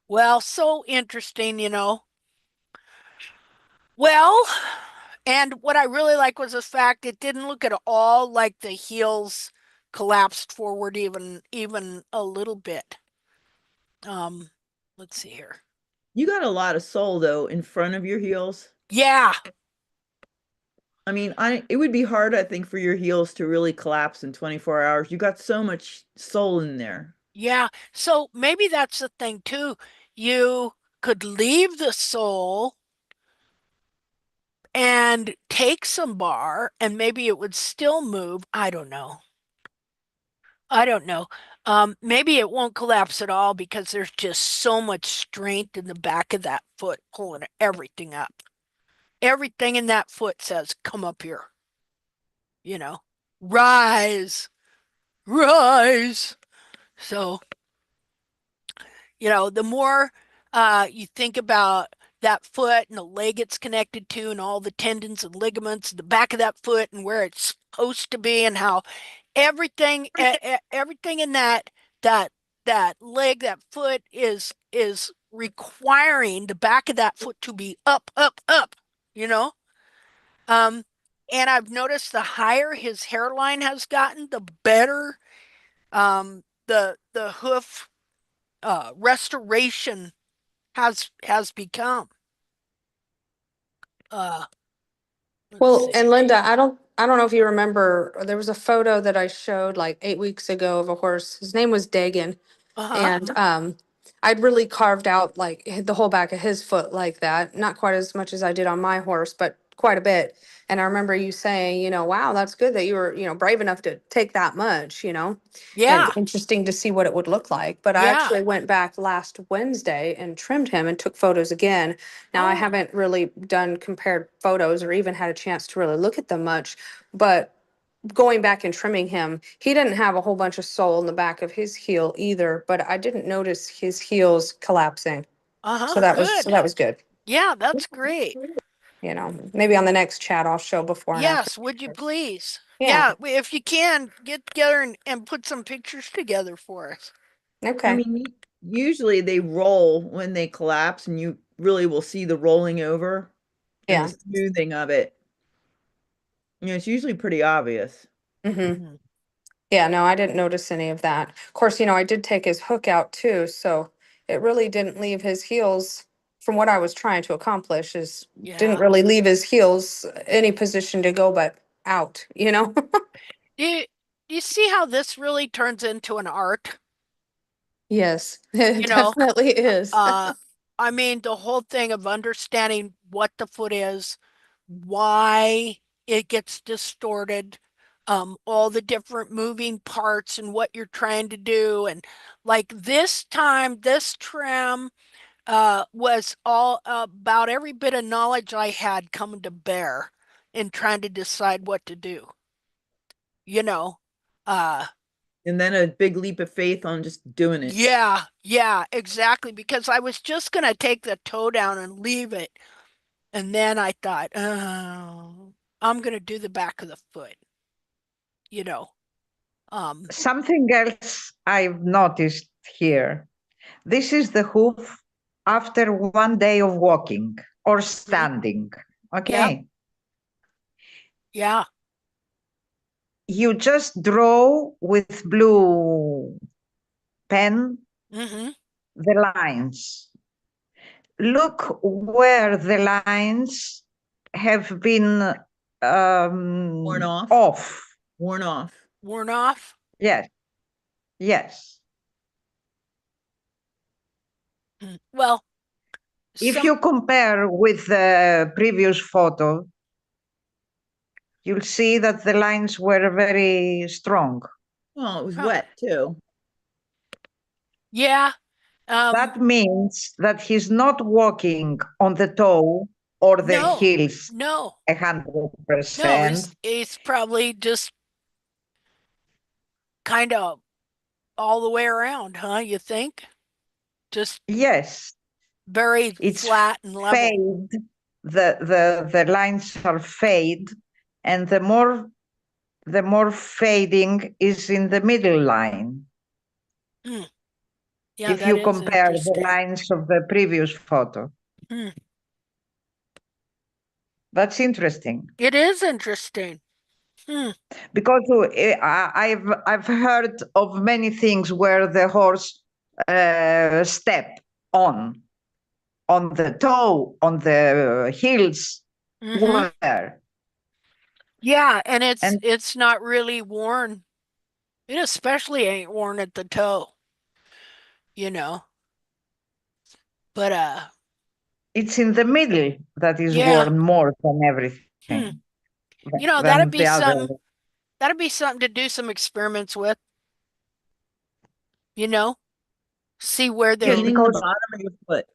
Well, so interesting, you know. Well, and what I really like was the fact it didn't look at all like the heels collapsed forward even a little bit. Um, let's see here. You got a lot of sole though in front of your heels. Yeah, I mean, it would be hard, I think, for your heels to really collapse in 24 hours. You got so much sole in there. yeah. So maybe that's the thing too. You could leave the sole and take some bar and maybe it would still move. I don't know. I don't know. Maybe it won't collapse at all because there's just so much strength in the back of that foot pulling everything up. Everything in that foot says, come up here, you know, rise, rise. So, you know, the more you think about that foot and the leg it's connected to and all the tendons and ligaments, the back of that foot and where it's supposed to be and how everything in that that leg, that foot is requiring the back of that foot to be up, up, up, you know? Um, and I've noticed the higher his hairline has gotten, the better the hoof restoration has become. Uh, let's Well, see. and Linda, I don't know if you remember, there was a photo that I showed like 8 weeks ago of a horse. His name was Dagan. Uh-huh. And I'd really carved out like the whole back of his foot like that. Not quite as much as I did on my horse, but quite a bit. And I remember you saying, wow, that's good that you were, brave enough to take that much, and Yeah. interesting to see what it would look like. But I Yeah. actually went back last Wednesday and trimmed him and took photos again. Now I Oh, haven't really done compared photos or even had a chance to really look at them much, but going back and trimming him, he didn't have a whole bunch of sole in the back of his heel either, but I didn't notice his heels collapsing. So uh-huh. that was so Good. that was good. Yeah, that's great. Maybe on the next chat I'll show before and after Yes, would you pictures. please? Yeah. Yeah, if you can, get together and put some pictures together for us. I Okay. mean, usually they roll when they collapse, and you really will see the rolling over and the Yeah. smoothing of it. It's usually pretty obvious. Mm-hmm. Mhm. Yeah, no, I didn't notice any of that. Of course, I did take his hook out too, so it really didn't leave his heels from what I was trying to accomplish is didn't Yeah. really leave his heels any position to go but out. Do you see how this really turns into an art? Yes, it You know, definitely is. uh, I mean, the whole thing of understanding what the foot is, why it gets distorted, all the different moving parts and what you're trying to do. And like this time, this trim was all about every bit of knowledge I had coming to bear in trying to decide what to do. You know, uh, And then a big leap of faith on just doing it. yeah, yeah, exactly. Because I was just gonna take the toe down and leave it. And then I thought, oh, I'm gonna do the back of the foot, you know. Um, Something else I've noticed here. This is the hoof after one day of walking or mhm, standing. yep, Okay. yeah, You just draw with blue pen Mm-hmm. the lines. Look where the lines have been Worn off. off. Worn off. Worn off. Yes, yes. Well, If some you compare with the previous photo, you'll see that the lines were very strong. Well, it was huh, wet too. yeah. That means that he's not walking on the toe or the No, heels no, no. 100%. It's probably just kind of all the way around, huh? You think? Just Yes, very it's flat and level. fade. The lines are fade, and the more fading is in the middle line. Hmm. Yeah, If that you is compare the interesting. lines of the previous photo, Hmm. that's interesting It is interesting. Hmm. because I've heard of many things where the horse step on the toe, on the heels, Mm-hmm. where Yeah, and and it's not really worn. It especially ain't worn at the toe, you know. But it's in the middle that is yeah. worn more than Hmm. everything You know, than the other. that'd be something to do some experiments with, you know. See where Yes, they're Painting the because bottom of your foot.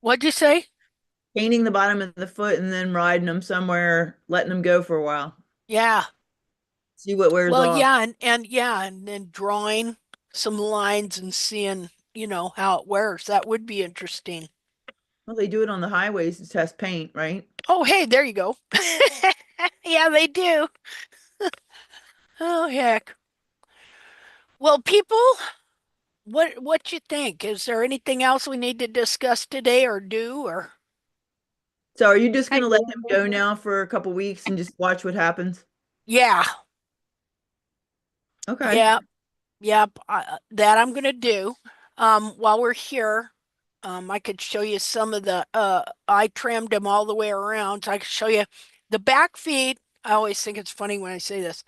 what'd you say? Painting the bottom of the foot and then riding them somewhere, letting them go for a while. Yeah. See what wears Well, off. yeah, and yeah, and then drawing some lines and seeing, how it wears. That would be interesting. Well, they do it on the highways to test paint, right? Oh, hey, there you go. Yeah, they do. Oh, heck. Well, people, what you think? Is there anything else we need to discuss today or do or So are you just I, gonna let him go now for a couple weeks and just watch what happens? yeah, Okay. yeah, yep, that I'm gonna do. While we're here, I could show you some of the I trimmed them all the way around. So I could show you the back feet. I always think it's funny when I say this.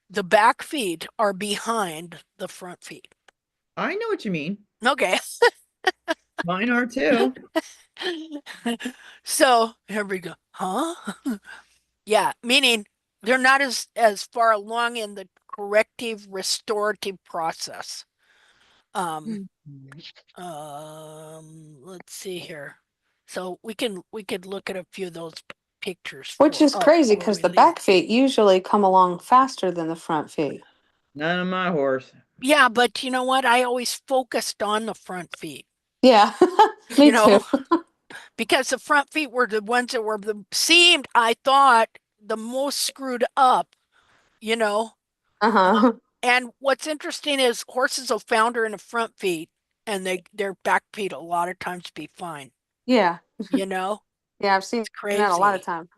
The back feet are behind the front feet. I know what you mean. Okay. Mine are too. So here we go. Huh? Yeah, meaning they're not as far along in the corrective restorative process. Um, let's see here. So we could look at a few of those pictures which for is crazy before because we the leave. back feet usually come along faster than the front feet. None of my horse. Yeah, but you know what? I always focused on the front feet, Yeah, you me too. know, because the front feet were the ones that were seemed, I thought, the most screwed up, you know. Uh-huh. And what's interesting is horses will founder in the front feet and their back feet a lot of times be fine, Yeah. you know? Yeah, I've seen It's that a lot of crazy. times.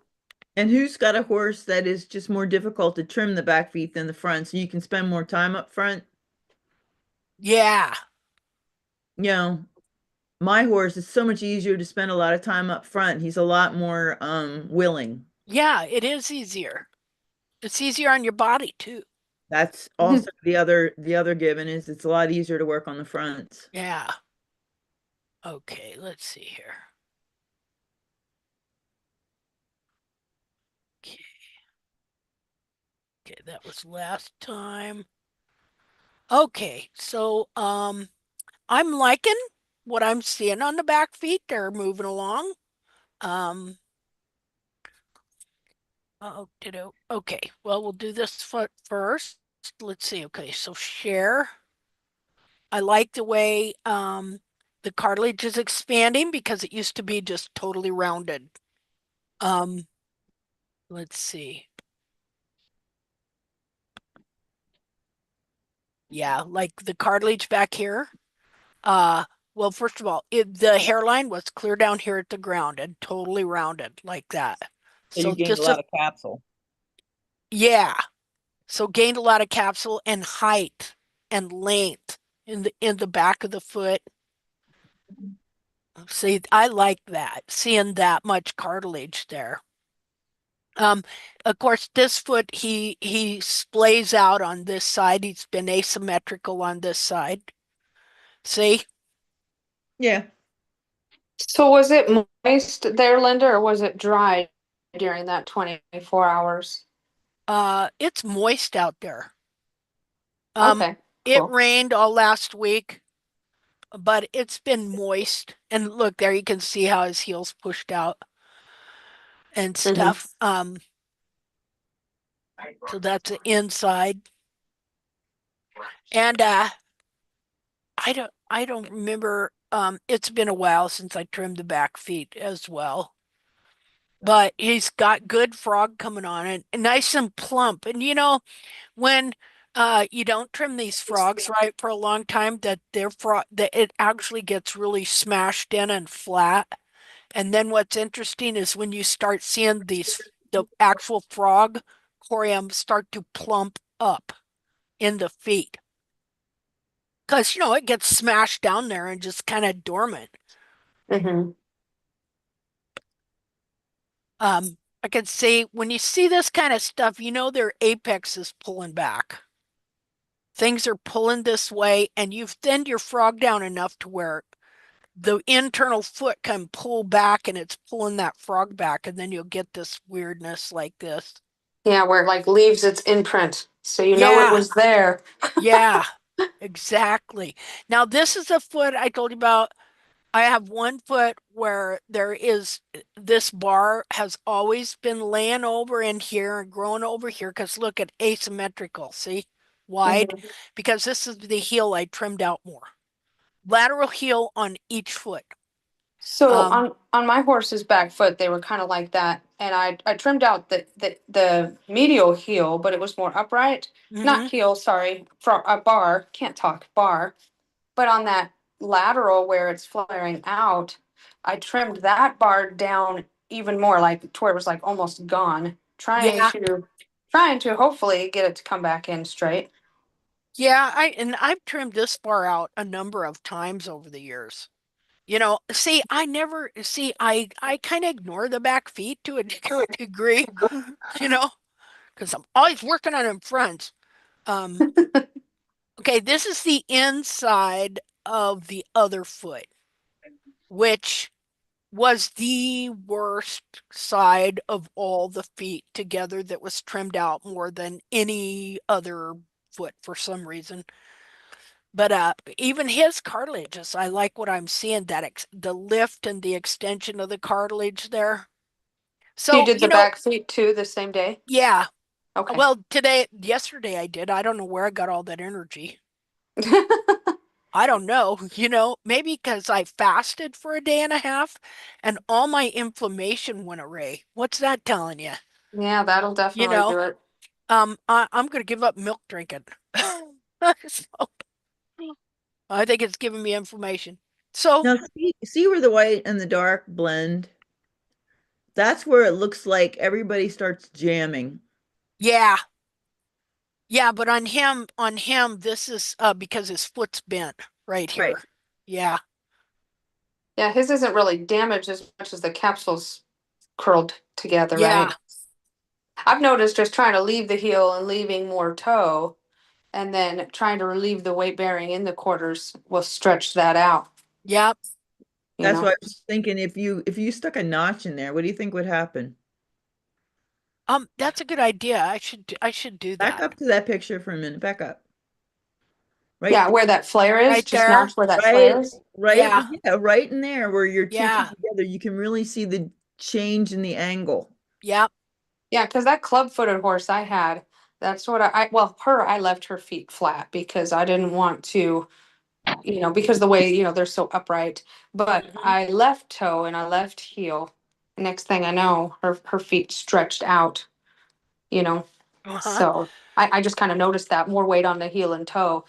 And who's got a horse that is just more difficult to trim the back feet than the front, so you can spend more time up front? Yeah. You know, my horse is so much easier to spend a lot of time up front. He's a lot more willing. Yeah, it is easier. It's easier on your body too. That's also the other given is it's a lot easier to work on the fronts. Yeah. Okay, let's see here. Okay. Okay, that was last time. Okay, so I'm liking what I'm seeing on the back feet. They're moving along. Um okay, well we'll do this foot first. Let's see. Okay, so share. I like the way the cartilage is expanding because it used to be just totally rounded. Um let's see. Yeah, like the cartilage back here. Uh, well, first of all, the hairline was clear down here at the ground and totally rounded like that. So you So gained a just lot a, of capsule. yeah. So gained a lot of capsule and height and length. in the back of the foot. See, I like that, seeing that much cartilage there. Um, of course, this foot he splays out on this side. He's been asymmetrical on this side. See? Yeah. So was it moist there, Linda, or was it dry during that 24 hours? It's moist out there. Okay, It cool. rained all last week, but it's been moist. And look there, you can see how his heel's pushed out and Hmm. stuff. So that's the inside. And I don't remember. It's been a while since I trimmed the back feet as well. But he's got good frog coming on and nice and plump. And when you don't trim these frogs right for a long time, that their frog that it actually gets really smashed in and flat. And then what's interesting is when you start seeing the actual frog corium start to plump up in the feet. Because it gets smashed down there and just kind of dormant. Hmm. I can see when you see this kind of stuff, their apex is pulling back. Things are pulling this way, and you've thinned your frog down enough to where the internal foot can pull back and it's pulling that frog back, and then you'll get this weirdness like this. Yeah, where it like leaves its imprint, so you know it Yeah, was there. yeah, exactly. Now, this is a foot I told you about. I have one foot where there is this bar has always been laying over in here and growing over here because look at asymmetrical, see? Wide. Hmm. Because this is the heel I trimmed out more. Lateral heel on each foot. So Um, on my horse's back foot, they were kind of like that, and I trimmed out the medial heel, but it was more upright. Not mhm. heel, sorry, for a bar. Can't talk bar. But on that lateral where it's flaring out, I trimmed that bar down even more, like to where it was like almost gone, Yeah, trying to hopefully get it to come back in straight. yeah, I've trimmed this bar out a number of times over the years. See, I never see I kind of ignore the back feet to a degree, you know, because I'm always working on them fronts. Um, okay, this is the inside of the other foot, which was the worst side of all the feet together that was trimmed out more than any other foot for some reason. But even his cartilages, I like what I'm seeing that the lift and the extension of the cartilage there. You So, did the back feet too the same day? yeah. Okay. Well, yesterday I did. I don't know where I got all that energy. I don't know, maybe because I fasted for a day and a half and all my inflammation went away. What's that telling you? Yeah, that'll You definitely know, do it. I'm going to give up milk drinking. So, I think it's giving me inflammation. So, Now see where the white and the dark blend? That's where it looks like everybody starts jamming. yeah. Yeah, but on him, this is because his foot's bent right Right. here. Yeah. Yeah, his isn't really damaged as much as the capsule's curled together, Yeah. right? I've noticed just trying to leave the heel and leaving more toe, and then trying to relieve the weight bearing in the quarters will stretch that out, Yep. you That's why know. I was thinking if you stuck a notch in there, what do you think would happen? That's a good idea. I should do Back that. up to that picture for a minute. Back up. Right Yeah, where that flare is, Right just there. notch where that right flare is. right Yeah. yeah, right in there where your two feet Yeah. together, you can really see the change in the angle. Yep. Yeah, because that club-footed horse I had, that's what well, I left her feet flat because I didn't want to, because the way, they're so upright. But Hmm. I left toe and I left heel. Next thing I know, her feet stretched out, you know. Uh-huh. So I just kind of noticed that more weight on the heel and toe.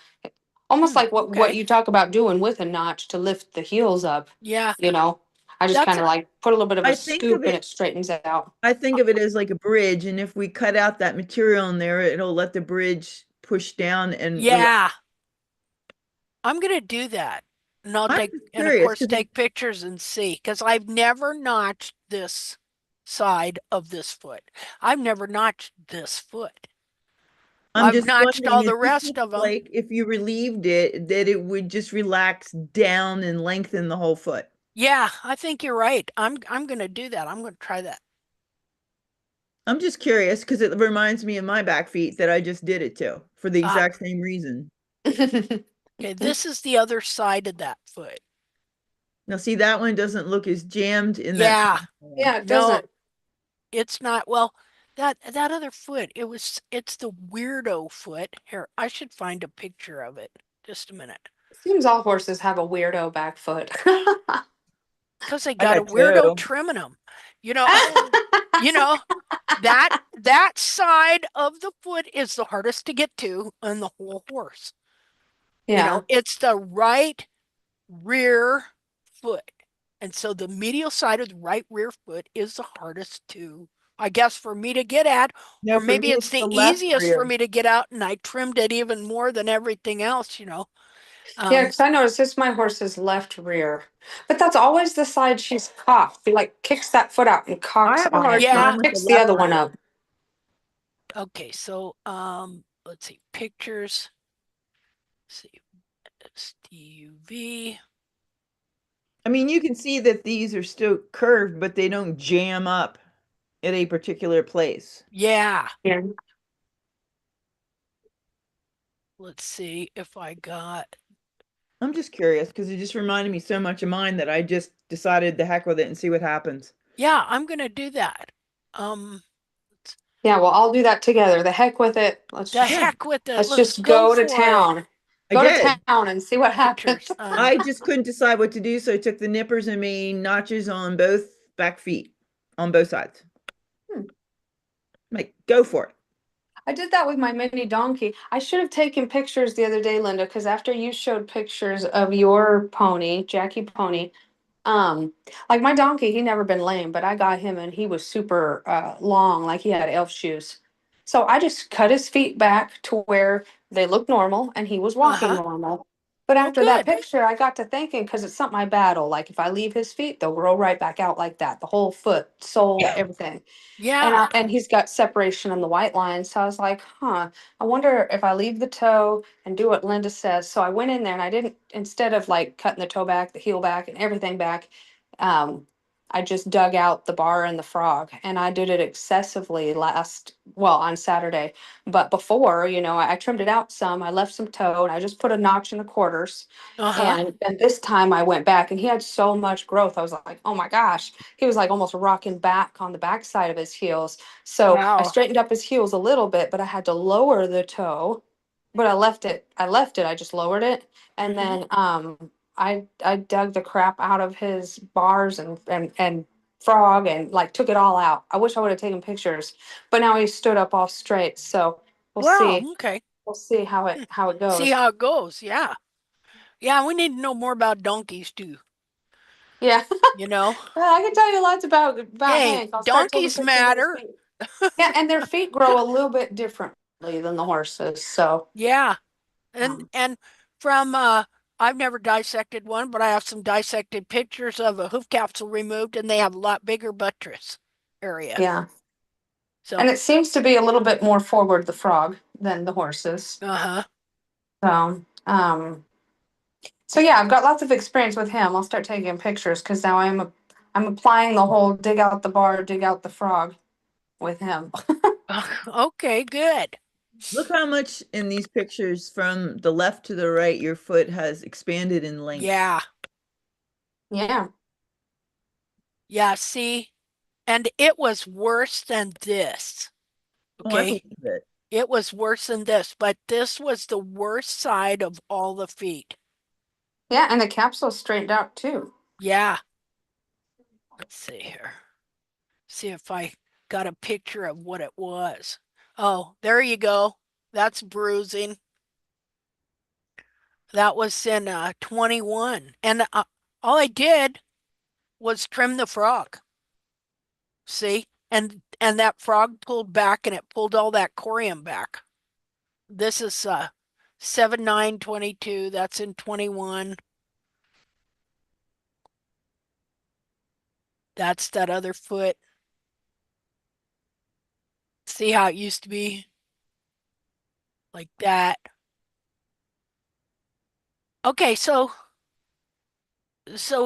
Almost Hmm. like what Okay. you talk about doing with a notch to lift the heels up, Yeah. you know. I just That's kind of like put a little bit of a I think of scoop and it it straightens it out. I think of it as like a bridge, and if we cut out that material in there, it'll let the bridge push down and relax. yeah. I'm gonna do that. And I'll I'm take, just and of curious course because take pictures and see, because I've never notched this side of this foot. I've never notched this foot. I'm I've just notched wondering all if the this rest looks of them. like if you relieved it, that it would just relax down and lengthen the whole foot. Yeah, I think you're right. I'm gonna do that. I'm gonna try that. I'm just curious because it reminds me of my back feet that I just did it to for the Ah, exact same reason. okay, this is the other side of that foot. Now, see, that one doesn't look as jammed in that Yeah, front one. Yeah, it no, doesn't. it's not. Well, that other foot, it's the weirdo foot. Here, I should find a picture of it. Just a minute. Seems all horses have a weirdo back foot. Because they I got a got weirdo two. trimming them. You know, you know, that side of the foot is the hardest to get to on the whole horse. Yeah. It's the right rear foot. And so the medial side of the right rear foot is the hardest to, I guess, for me to get at, No, or for maybe me, it's it's the the left easiest for rear. me to get out and I trimmed it even more than everything else. Yeah, Um, because I noticed this my horse's left rear. But that's always the side she's cocked. She like kicks that foot out and I cocks have a on it hard and yeah, time with the picks the left other one rear. up. okay, so let's see, pictures. Let's see, STUV. I mean, you can see that these are still curved, but they don't jam up at a particular place. Yeah, Yeah. let's see if I got. I'm just curious because it just reminded me so much of mine that I just decided to heck with it and see what happens. Yeah, I'm gonna do that. Um, Yeah, well, I'll do that together. The heck with it. the Yeah, heck with it. Let's Let's just go go to for it. town. I Go to did. town and see what happens. Pictures. I just couldn't decide what to do, so I took the nippers and made notches on both back feet, on both sides. Hmm. Like, go for it. I did that with my mini donkey. I should have taken pictures the other day, Linda, because after you showed pictures of your pony, Jackie Pony, like my donkey, he never been lame, but I got him and he was super long, like he had elf shoes. So I just cut his feet back to where they looked normal and he was walking Uh-huh. normal. But Oh, after that good. picture, I got to thinking because it's something I battle. Like if I leave his feet, they'll grow right back out like that. The whole foot, sole, everything. Yeah. And he's got separation on the white line. So I was like, huh, I wonder if I leave the toe and do what Linda says. So I went in there and I didn't, instead of like cutting the toe back, the heel back, and everything back, um, I just dug out the bar and the frog. And I did it excessively on Saturday. But before, I trimmed it out some. I left some toe and I just put a notch in the quarters. Uh-huh. And this time I went back and he had so much growth. I was like, oh my gosh. He was like almost rocking back on the backside of his heels. So I Wow. straightened up his heels a little bit, but I had to lower the toe. But I left it. I just lowered it. And Hmm. then I dug the crap out of his bars and frog and like took it all out. I wish I would have taken pictures, but now he stood up all straight. So we'll Wow. see. Okay. We'll see how it See goes. how it goes. Yeah. Yeah, we need to know more about donkeys too, Yeah. you know? Well, I can tell you lots about Hey, Hank. I'll start taking donkeys pictures of his matter. feet. Yeah, and their feet grow a little bit differently than the horses. So, Yeah. And um, and from I've never dissected one, but I have some dissected pictures of a hoof capsule removed and they have a lot bigger buttress area. yeah. And So, it seems to be a little bit more forward, the frog, than the horses. uh-huh. So yeah, I've got lots of experience with him. I'll start taking pictures because now I'm applying the whole dig out the bar, dig out the frog with him. Okay, good. Look how much in these pictures from the left to the right your foot has expanded in length. Yeah. Yeah. Yeah, see? And it was worse than this. Oh, I Okay? believe it. It was worse than this, but this was the worst side of all the feet. Yeah, and the capsule's straightened out too. Yeah. Let's see here. See if I got a picture of what it was. Oh, there you go. That's bruising. That was in 21. And all I did was trim the frog. See? And that frog pulled back and it pulled all that corium back. This is 7, 9, 22. That's in 21. That's that other foot. See how it used to be? Like that. Okay, so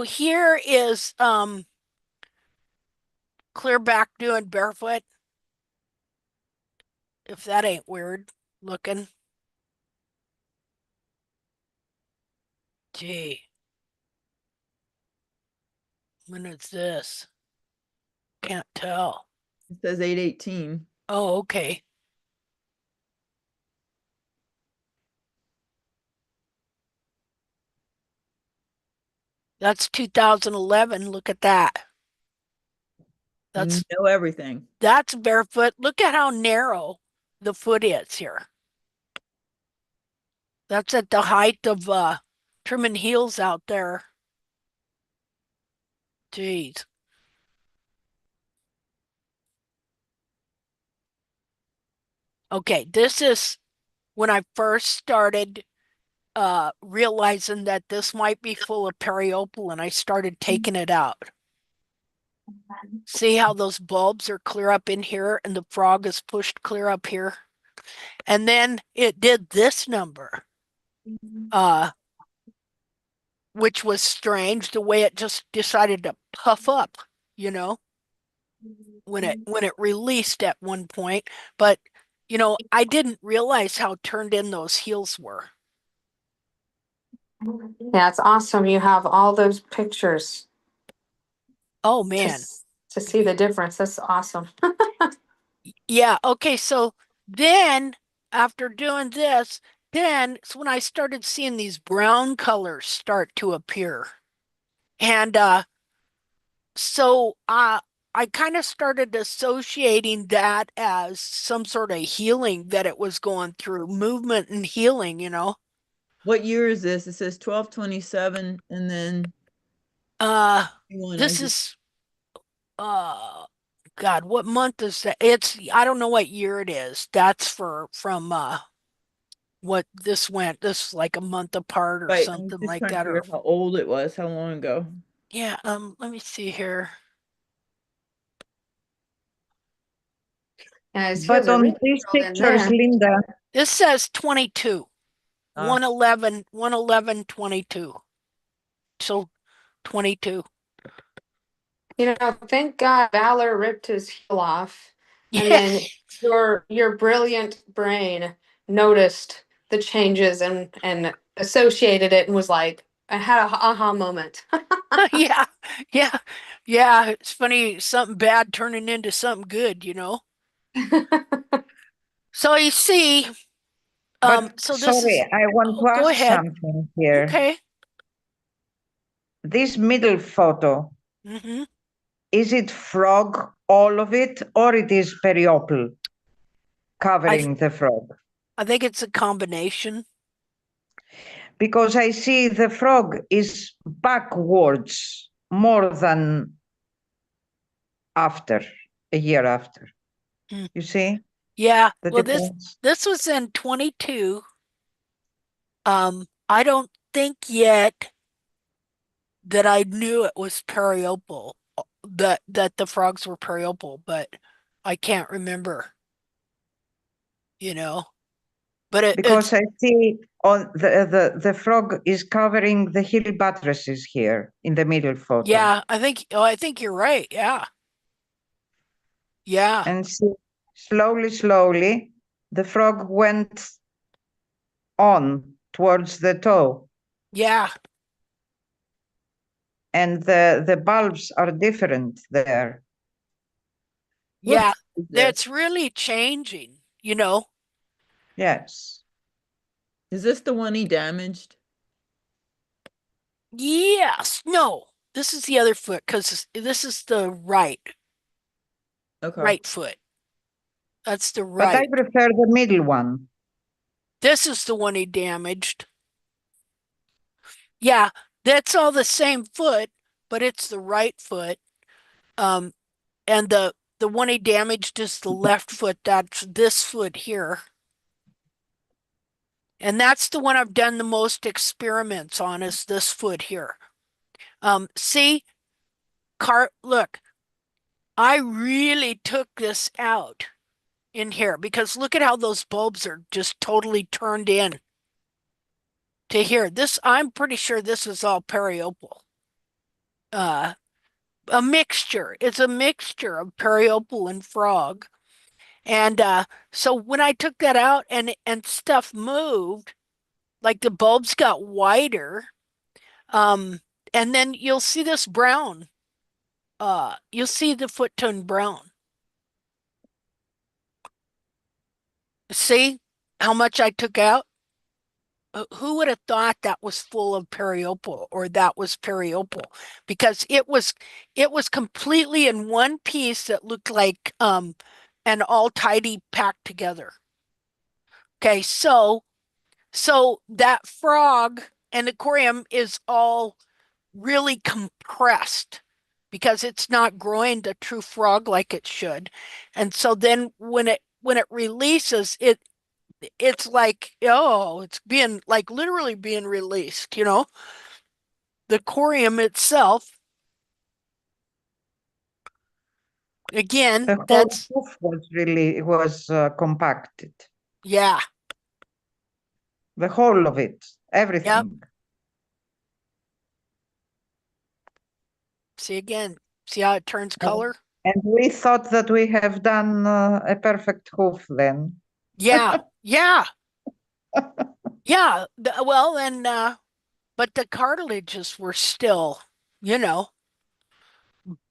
here is clear back doing barefoot. If that ain't weird looking. Gee, when is this? Can't tell. It says 8/18. Oh, okay. That's 2011. Look at that. That's Know everything. that's barefoot. Look at how narrow the foot is here. That's at the height of trimming heels out there. Jeez. Okay, this is when I first started realizing that this might be full of periopal and I started taking it out. See how those bulbs are clear up in here and the frog is pushed clear up here? And then it did this number, uh, which was strange, the way it just decided to puff up, you know, when it released at one point. But, I didn't realize how turned in those heels were. Yeah, it's awesome. You have all those pictures Oh to man. to see the difference. That's awesome. Yeah, okay, so then after doing this, then it's when I started seeing these brown colors start to appear. And so I kind of started associating that as some sort of healing that it was going through, movement and healing. What year is this? It says 12/27 and then Uh 21. this is uh God, what month is that? I don't know what year it is. That's from what this went. This is like a month apart or Right. I'm something just like trying to that. figure Or out how old it was, how long ago. yeah, let me see here. Yeah, his heels But are on really these curled in pictures, there. Linda, This says 22. Ah, 111, 22. So 22. Thank God Valor ripped his heel off, and Yeah. then your brilliant brain noticed the changes and associated it and was like, I had a aha moment. Yeah. Yeah. Yeah. It's funny, something bad turning into something good. So you see, but so this sorry, is, I want oh, to go ask ahead. something here. Okay. This middle photo, Hmm. is it frog, all of it, or it is periopal I th covering the frog? I think it's a combination. Because I see the frog is backwards more than after, a year after. Mm. You see Yeah. the Well, this difference? this was in 22. I don't think yet that I knew it was periopal, that the frogs were periopal, but I can't remember, you know. But it's Because I see on the frog is covering the heel buttresses here in the middle photo. yeah, I think you're right. Yeah. Yeah. And see, slowly, the frog went on towards the toe, Yeah. and the bulbs are different there. what Yeah. is That's this? really changing. Yes. Is this the one he damaged? Yes. No. This is the other foot because this is the Okay. right foot. That's the But I right. prefer the middle one. This is the one he damaged. Yeah, that's all the same foot, but it's the right foot. Um, and the one he damaged is the left foot. That's this foot here. And that's the one I've done the most experiments on is this foot here. See, look, I really took this out in here because look at how those bulbs are just totally turned in to here. This, I'm pretty sure this is all periopal. Uh, a mixture. It's a mixture of periopal and frog. And so when I took that out and stuff moved, like the bulbs got wider, um, and then you'll see this brown. You'll see the foot tone brown. See how much I took out? Who would have thought that was full of periopal or that was periopal? Because it was completely in one piece that looked like and all tidy packed together. Okay, so that frog and the corium is all really compressed because it's not growing the true frog like it should. And so then when it releases, it's like, oh, it's being like literally being released, the corium itself. Again, The whole that's, hoof was compacted. yeah, The whole of it, yep. everything. See again, see how it turns color? And we thought that we have done a perfect hoof then. Yeah, yeah, yeah. Well, and but the cartilages were still, you know,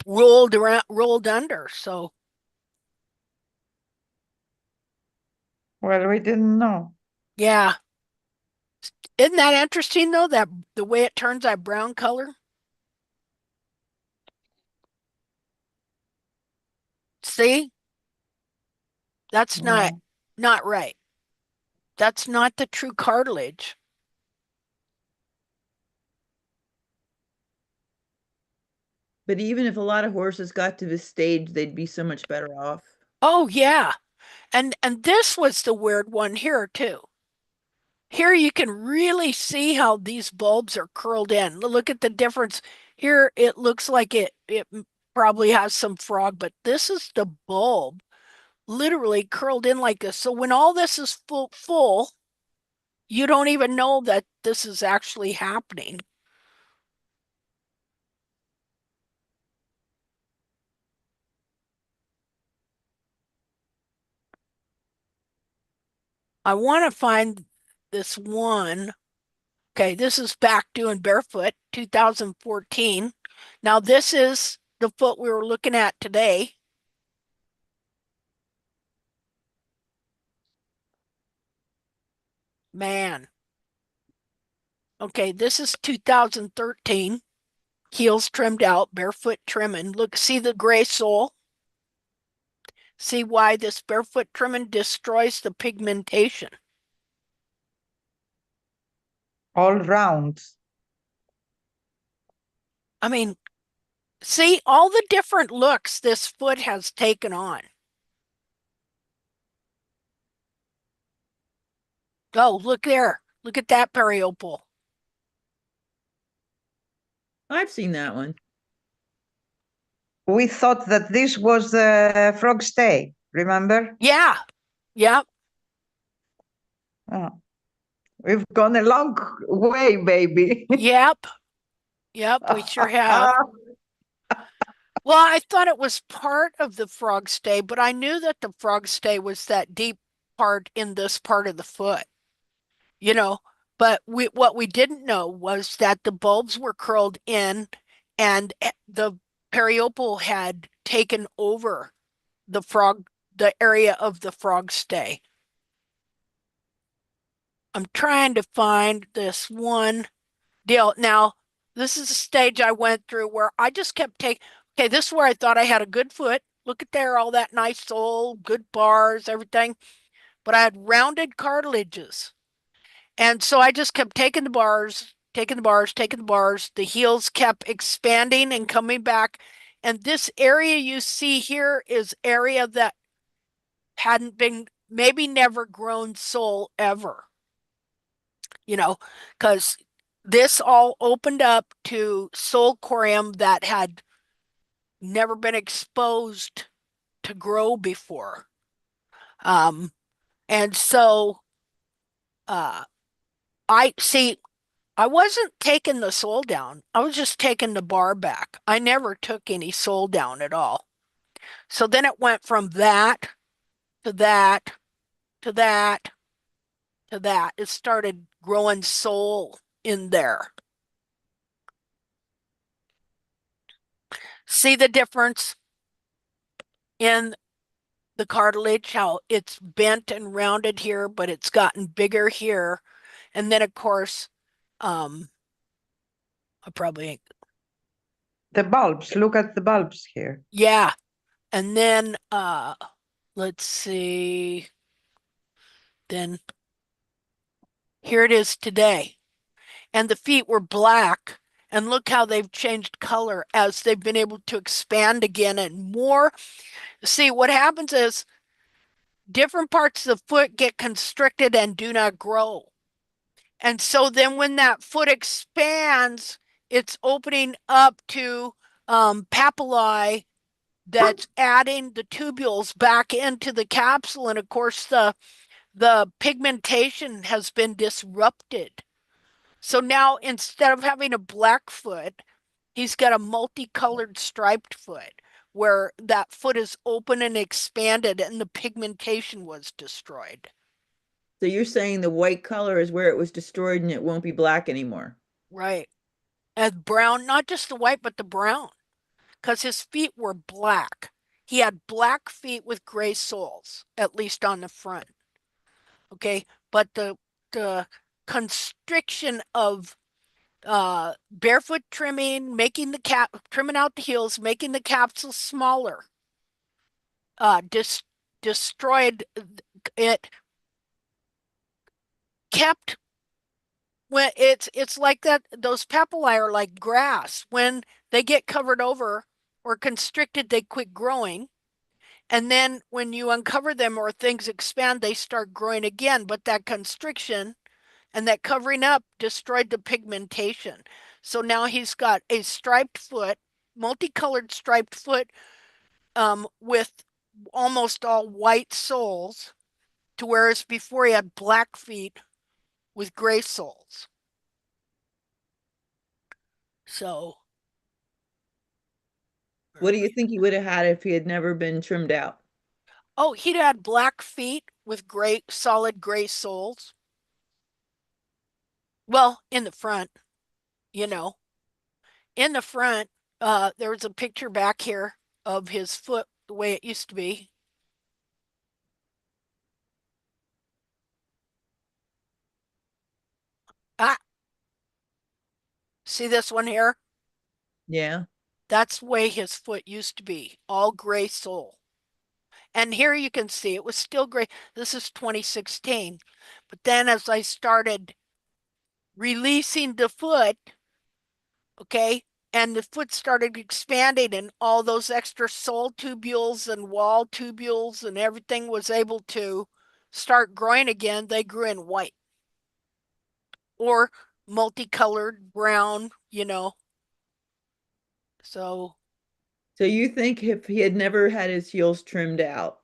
rolled around, rolled under. So Well, we didn't know. yeah, isn't that interesting though? That the way it turns that brown color. See, that's not Yeah. not right. That's not the true cartilage. But even if a lot of horses got to this stage, they'd be so much better off. Oh yeah. And this was the weird one here too. Here you can really see how these bulbs are curled in. Look at the difference. Here it looks like it probably has some frog, but this is the bulb literally curled in like this. So when all this is full, you don't even know that this is actually happening. I want to find this one. Okay, this is back doing barefoot 2014. Now this is the foot we were looking at today. Man. Okay, this is 2013. Heels trimmed out, barefoot trimming. Look, see the gray sole? See why this barefoot trimming destroys the pigmentation. All round. I mean, see all the different looks this foot has taken on. Oh, look there. Look at that periopal. I've seen that one. We thought that this was the frog stay, remember? Yeah. Yep. Oh, we've gone a long way, baby. Yep. Yep. We sure have. Well, I thought it was part of the frog stay, but I knew that the frog stay was that deep part in this part of the foot, you know. But what we didn't know was that the bulbs were curled in and the periopal had taken over the area of the frog stay. I'm trying to find this one deal. Now, this is a stage I went through where I just kept taking, okay, this is where I thought I had a good foot. Look at there, all that nice sole, good bars, everything. But I had rounded cartilages. And so I just kept taking the bars, taking the bars, taking the bars. The heels kept expanding and coming back. And this area you see here is area that hadn't been, maybe never grown sole ever. you know, because this all opened up to soil corium that had never been exposed to grow before. Um, and so uh, I see, I wasn't taking the soil down. I was just taking the bar back. I never took any soil down at all. So then it went from that to that to that to that. It started growing soil in there. See the difference in the cartilage, how it's bent and rounded here, but it's gotten bigger here. And then, of course, I probably, The bulbs, look at the bulbs here. yeah. And then, let's see, then here it is today. And the feet were black. And look how they've changed color as they've been able to expand again and more. See, what happens is different parts of the foot get constricted and do not grow. And so then when that foot expands, it's opening up to papillae that's adding the tubules back into the capsule. And of course, the pigmentation has been disrupted. So now instead of having a black foot, he's got a multicolored striped foot where that foot is open and expanded and the pigmentation was destroyed. So you're saying the white color is where it was destroyed and it won't be black anymore. Right. And brown, not just the white, but the brown, because his feet were black. He had black feet with gray soles, at least on the front. Okay. But the constriction of barefoot trimming, making the trimming out the heels, making the capsule smaller, uh, dis destroyed it, kept when it's like that. Those papillae are like grass. When they get covered over or constricted, they quit growing. And then when you uncover them or things expand, they start growing again. But that constriction and that covering up destroyed the pigmentation. So now he's got a striped foot, multicolored striped foot, with almost all white soles, to whereas before he had black feet with gray soles. So, What do you think he would have had if he had never been trimmed out? oh, he'd had black feet with gray, solid gray soles. Well, in the front, you know, in the front, there was a picture back here of his foot the way it used to be. Ah, see this one here? Yeah. That's the way his foot used to be, all gray sole. And here you can see it was still gray. This is 2016. But then as I started releasing the foot, okay, and the foot started expanding and all those extra sole tubules and wall tubules and everything was able to start growing again, they grew in white or multicolored brown, you know. So, So you think if he had never had his heels trimmed out,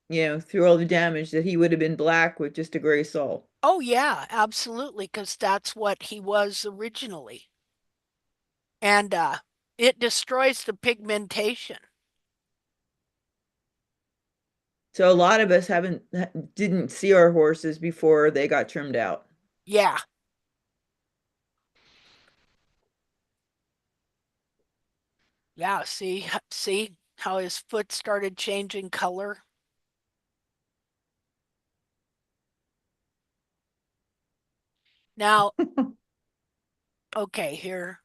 through all the damage, that he would have been black with just a gray sole? oh yeah, absolutely, because that's what he was originally. And it destroys the pigmentation. So a lot of us didn't see our horses before they got trimmed out. Yeah. Yeah, see how his foot started changing color? Now, okay, here.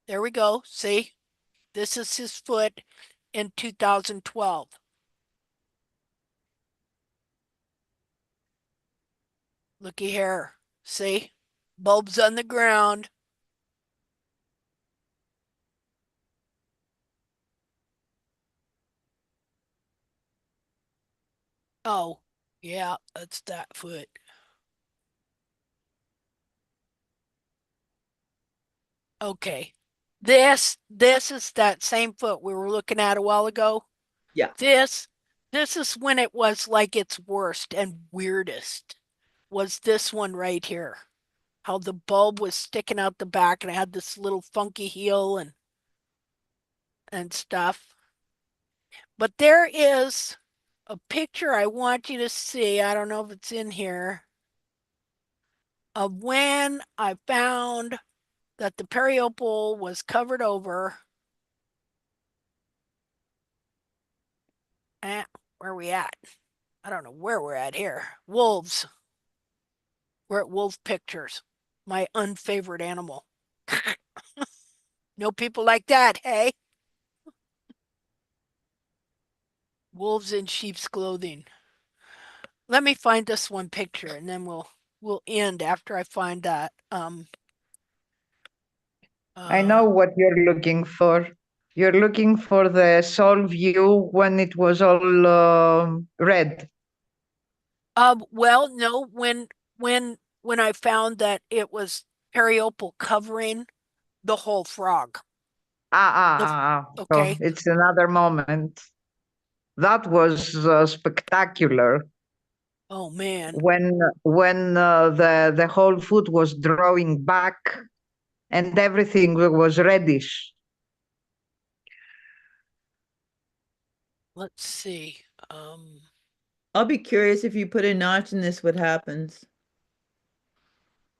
There we go. See? This is his foot in 2012. Looky here. See? Bulbs on the ground. Oh, yeah, that's that foot. Okay. This is that same foot we were looking at a while ago. Yeah. This is when it was like its worst and weirdest. Was this one right here. How the bulb was sticking out the back and it had this little funky heel and stuff. But there is a picture I want you to see. I don't know if it's in here. Of when I found that the periopal was covered over. Where are we at? I don't know where we're at here. Wolves. We're at wolf pictures. My unfavorite animal. No people like that, hey? Wolves in sheep's clothing. Let me find this one picture and then we'll end after I find that. I know what you're looking for. You're looking for the sole view when it was all red. Well, no, when I found that it was periopal covering the whole frog. So Okay. it's another moment. That was spectacular. Oh man. When the whole foot was drawing back and everything was reddish. Let's see. I'll be curious if you put a notch in this, what happens?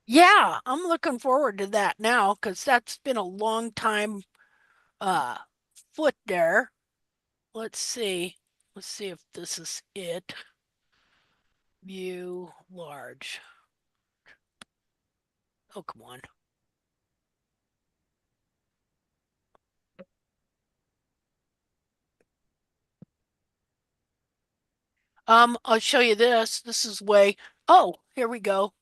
Yeah, I'm looking forward to that now because that's been a long time uh foot there. Let's see. Let's see if this is it. View large. Oh, come on. I'll show you this. This is way. Oh, here we go.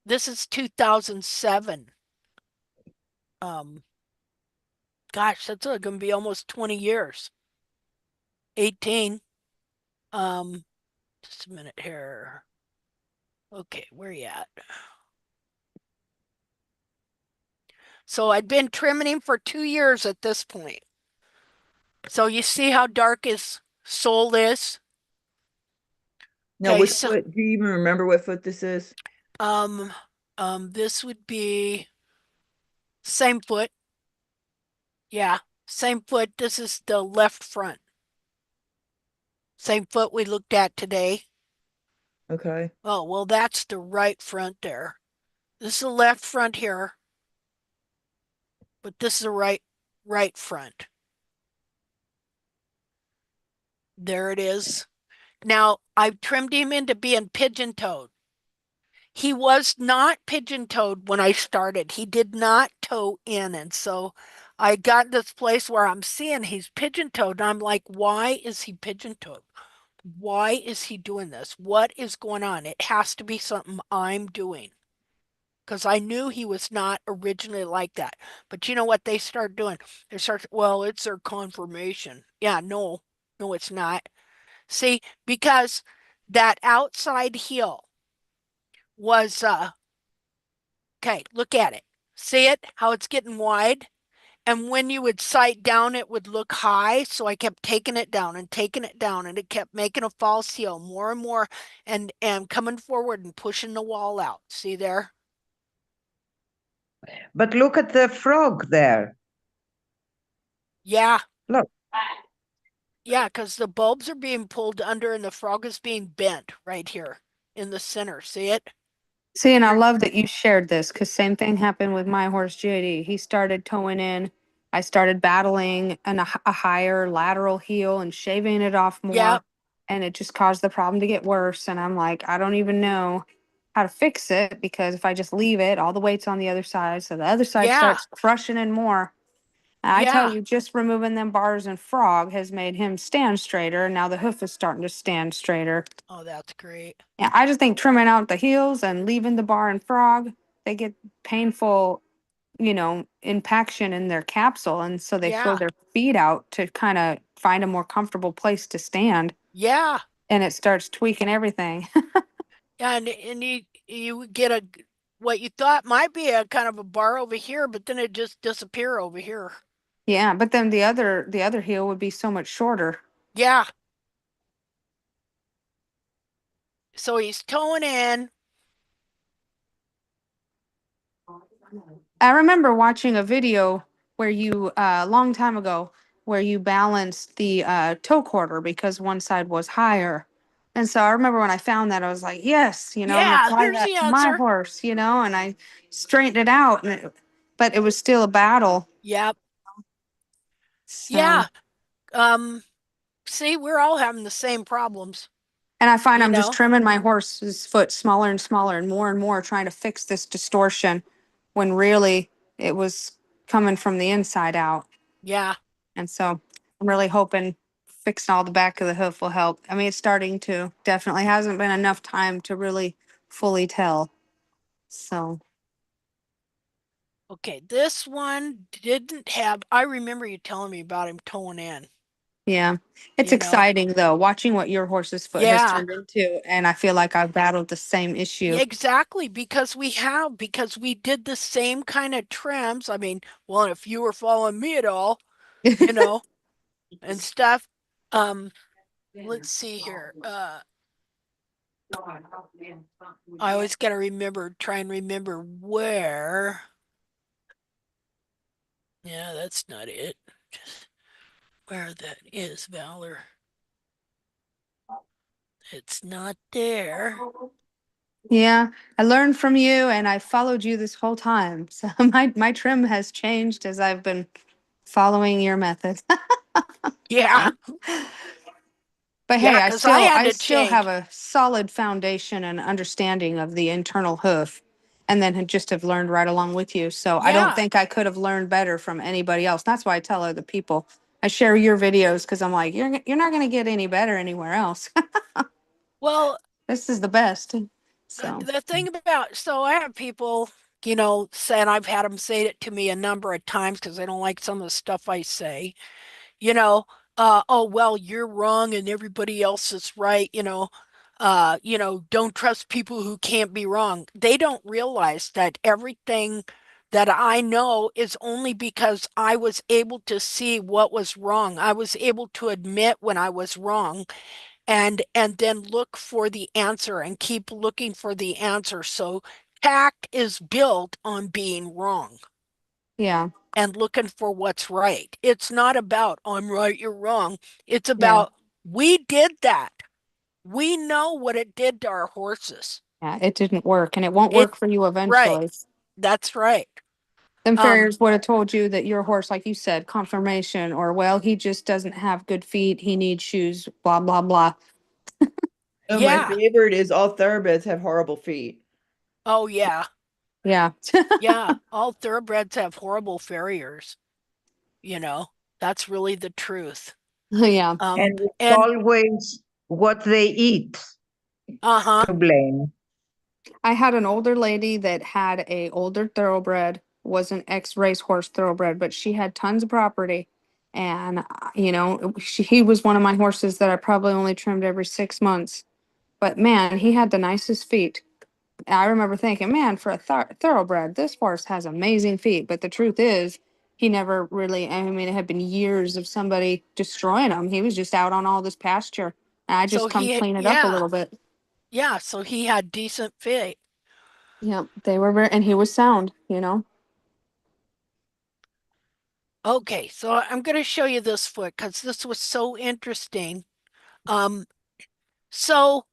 This is 2007. Um, gosh, that's going to be almost 20 years. 18. Um, just a minute here. Okay, where you at? So I'd been trimming him for 2 years at this point. So you see how dark his sole is? Now, Okay, which so foot? Do you even remember what foot this is? um this would be same foot. Yeah, same foot. This is the left front. Same foot we looked at today. Okay. Oh, well, that's the right front there. This is the left front here, but this is the right front. There it is. Now, I've trimmed him into being pigeon-toed. He was not pigeon-toed when I started. He did not toe in, and so I got this place where I'm seeing he's pigeon-toed, and I'm like, why is he pigeon-toed? Why is he doing this? What is going on? It has to be something I'm doing. Because I knew he was not originally like that. But you know what they start doing? They start, well, it's their confirmation. Yeah, no, it's not. See, because that outside heel was okay, look at it. See it? How it's getting wide? And when you would sight down, it would look high. So I kept taking it down and taking it down, and it kept making a false heel more and more and coming forward and pushing the wall out. See there? But look at the frog there. Yeah. Look. Yeah, because the bulbs are being pulled under and the frog is being bent right here in the center. See it? See, and I love that you shared this because same thing happened with my horse JD. He started toeing in. I started battling a higher lateral heel and shaving it off Yeah, more, and it just caused the problem to get worse. And I'm like, I don't even know how to fix it because if I just leave it, all the weight's on the other side, so the other side yeah, starts crushing in more. And I tell yeah. you, just removing them bars and frog has made him stand straighter. Now the hoof is starting to stand straighter. Oh, that's great. Yeah, I just think trimming out the heels and leaving the bar and frog, they get painful, impaction in their capsule. And so they throw Yeah, their feet out to kind of find a more comfortable place to stand. yeah. And it starts tweaking everything. Yeah, and you get a what you thought might be a kind of a bar over here, but then it just disappear over here. Yeah, but then the other heel would be so much shorter. Yeah. So he's toeing in. I remember watching a video where you a long time ago where you balanced the toe quarter because one side was higher. And so I remember when I found that I was like, yes, I'm gonna Yeah, apply there's the that to my answer. horse, and I straightened it out but it was still a battle. Yep. So Yeah. See, we're all having the same problems, and I find you I'm just know? trimming my horse's foot smaller and more trying to fix this distortion when really it was coming from the inside out. Yeah. And so I'm really hoping fixing all the back of the hoof will help. I mean, it's starting to. Definitely hasn't been enough time to really fully tell. So, Okay, this one didn't have, I remember you telling me about him toeing in, yeah. It's you know? exciting though, watching what your horse's foot has Yeah. turned into. And I feel like I've battled the same Yeah, issue. exactly, because we did the same kind of trims. I mean, well, if you were following me at all, you know, and stuff. Um, let's see here. I always got to try and remember where. Yeah, that's not it. Just where that is, Valor. It's not there. Yeah, I learned from you and I followed you this whole time. So my trim has changed as I've been following your method. Yeah, But yeah, hey, because I had I to still have change. a solid foundation and understanding of the internal hoof and then had just have learned right along with you. So I don't Yeah. think I could have learned better from anybody else. That's why I tell other people. I share your videos because I'm like, you're not going to get any better anywhere else. Well, This is the best. So, the thing about, so I have people, saying I've had them say it to me a number of times because they don't like some of the stuff I say. you know, oh, well, you're wrong and everybody else is right, don't trust people who can't be wrong. They don't realize that everything that I know is only because I was able to see what was wrong. I was able to admit when I was wrong and then look for the answer and keep looking for the answer. So tact is built on being wrong yeah. and looking for what's right. It's not about I'm right, you're wrong. It's Yeah. about we did that. We know what it did to our horses. Yeah, it didn't work and it won't It work for you right. eventually. That's right. Them Um farriers would have told you that your horse, like you said, confirmation, or well, he just doesn't have good feet. He needs shoes, blah, blah, blah. Oh, my yeah. favorite is all thoroughbreds have horrible feet. Oh yeah. Yeah. Yeah. All thoroughbreds have horrible farriers, you know. That's really the truth. Yeah. And it's And always what they eat uh-huh. to blame. I had an older lady that had a older thoroughbred, was an ex-racehorse thoroughbred, but she had tons of property. And, he was one of my horses that I probably only trimmed every 6 months. But man, he had the nicest feet. I remember thinking, man, for a thoroughbred, this horse has amazing feet. But the truth is, he never really, I mean, it had been years of somebody destroying him. He was just out on all this pasture. And I So just come he clean it up a yeah. little bit. Yeah, so he had decent fit. Yeah, they were very, and he was sound. Okay, so I'm going to show you this foot because this was so interesting. Um, so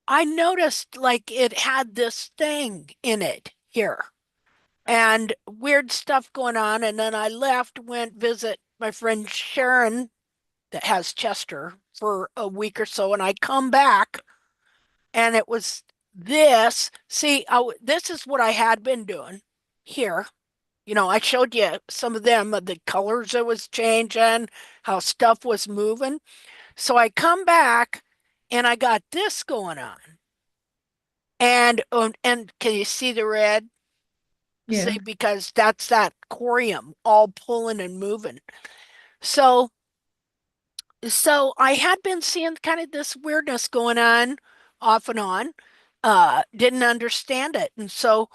I noticed like it had this thing in it here and weird stuff going on. And then I left, went visit my friend Sharon that has Chester for a week or so. And I come back and it was this. See, this is what I had been doing here. I showed you some of them, the colors it was changing, how stuff was moving. So I come back and I got this going on. And can you see the red? Yeah. See, because that's that corium all pulling and moving. So so I had been seeing kind of this weirdness going on off and on. didn't understand it. And so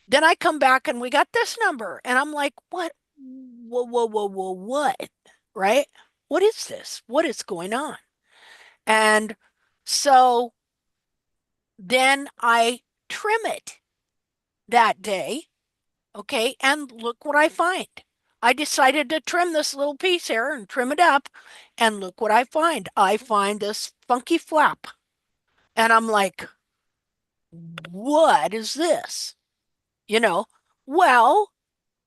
then I come back and we got this number and I'm like, what? Whoa, whoa, whoa, whoa, what? Right? What is this? What is going on? And so then I trim it that day. Okay. And look what I find. I decided to trim this little piece here and trim it up. And look what I find. I find this funky flap. And I'm like, what is this? You know, well,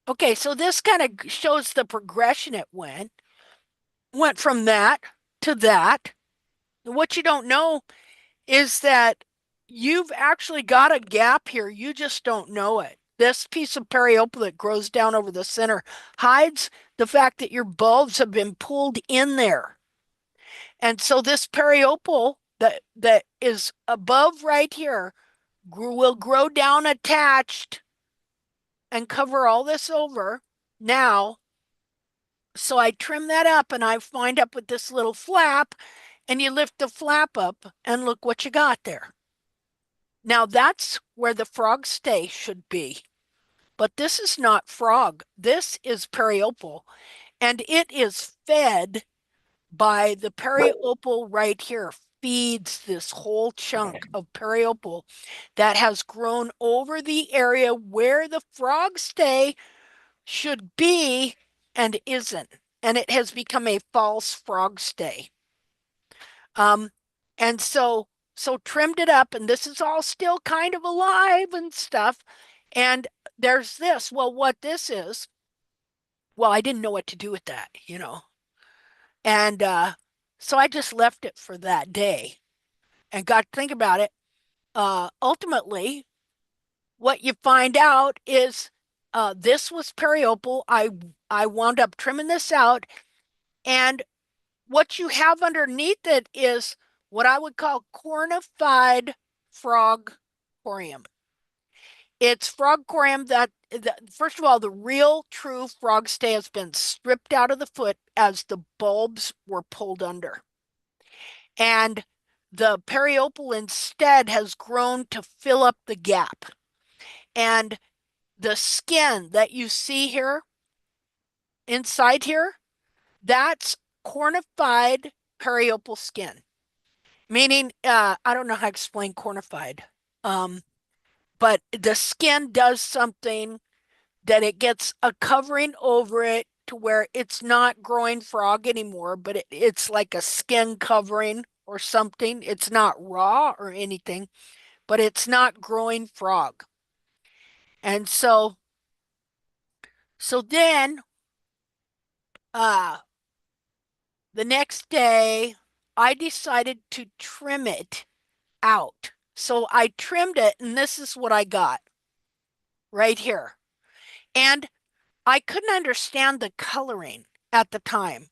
okay, so this kind of shows the progression it went from that to that. What you don't know is that you've actually got a gap here. You just don't know it. This piece of periopal that grows down over the center hides the fact that your bulbs have been pulled in there. And so this periopal that is above right here will grow down attached and cover all this over. Now, so I trim that up and I wind up with this little flap, and you lift the flap up and look what you got there. Now that's where the frog stay should be. But this is not frog. This is periopal, and it is fed by the periopal right here. Feeds this whole chunk of periopal that has grown over the area where the frog stay should be and isn't. And it has become a false frog stay. Um, and so trimmed it up, and this is all still kind of alive and stuff. And there's this. Well, what this is, well, I didn't know what to do with that, you know. And so I just left it for that day and got to think about it. Ultimately, what you find out is this was periopal. I wound up trimming this out, and what you have underneath it is what I would call cornified frog corium. It's frog corium that, first of all, the real true frog stay has been stripped out of the foot as the bulbs were pulled under. And the periopal instead has grown to fill up the gap. And the skin that you see here, inside here, that's cornified periopal skin. Meaning, I don't know how to explain cornified, but the skin does something that it gets a covering over it to where it's not growing frog anymore, but it's like a skin covering or something. It's not raw or anything, but it's not growing frog. And so then uh the next day I decided to trim it out. So I trimmed it, and this is what I got right here. And I couldn't understand the coloring at the time.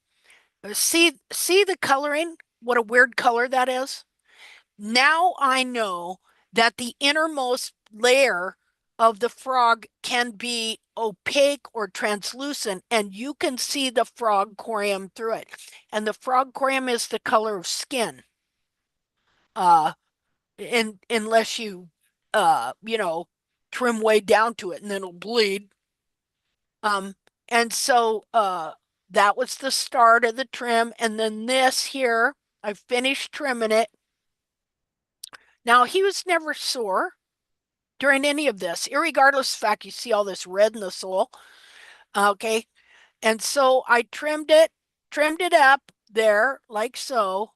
See the coloring? What a weird color that is. Now I know that the innermost layer of the frog can be opaque or translucent, and you can see the frog corium through it. And the frog corium is the color of skin. Uh, unless you you know, trim way down to it and then it'll bleed. Um, and so that was the start of the trim. And then this here, I finished trimming it. Now he was never sore during any of this, irregardless of the fact you see all this red in the sole. Okay. And so I trimmed it up there like so.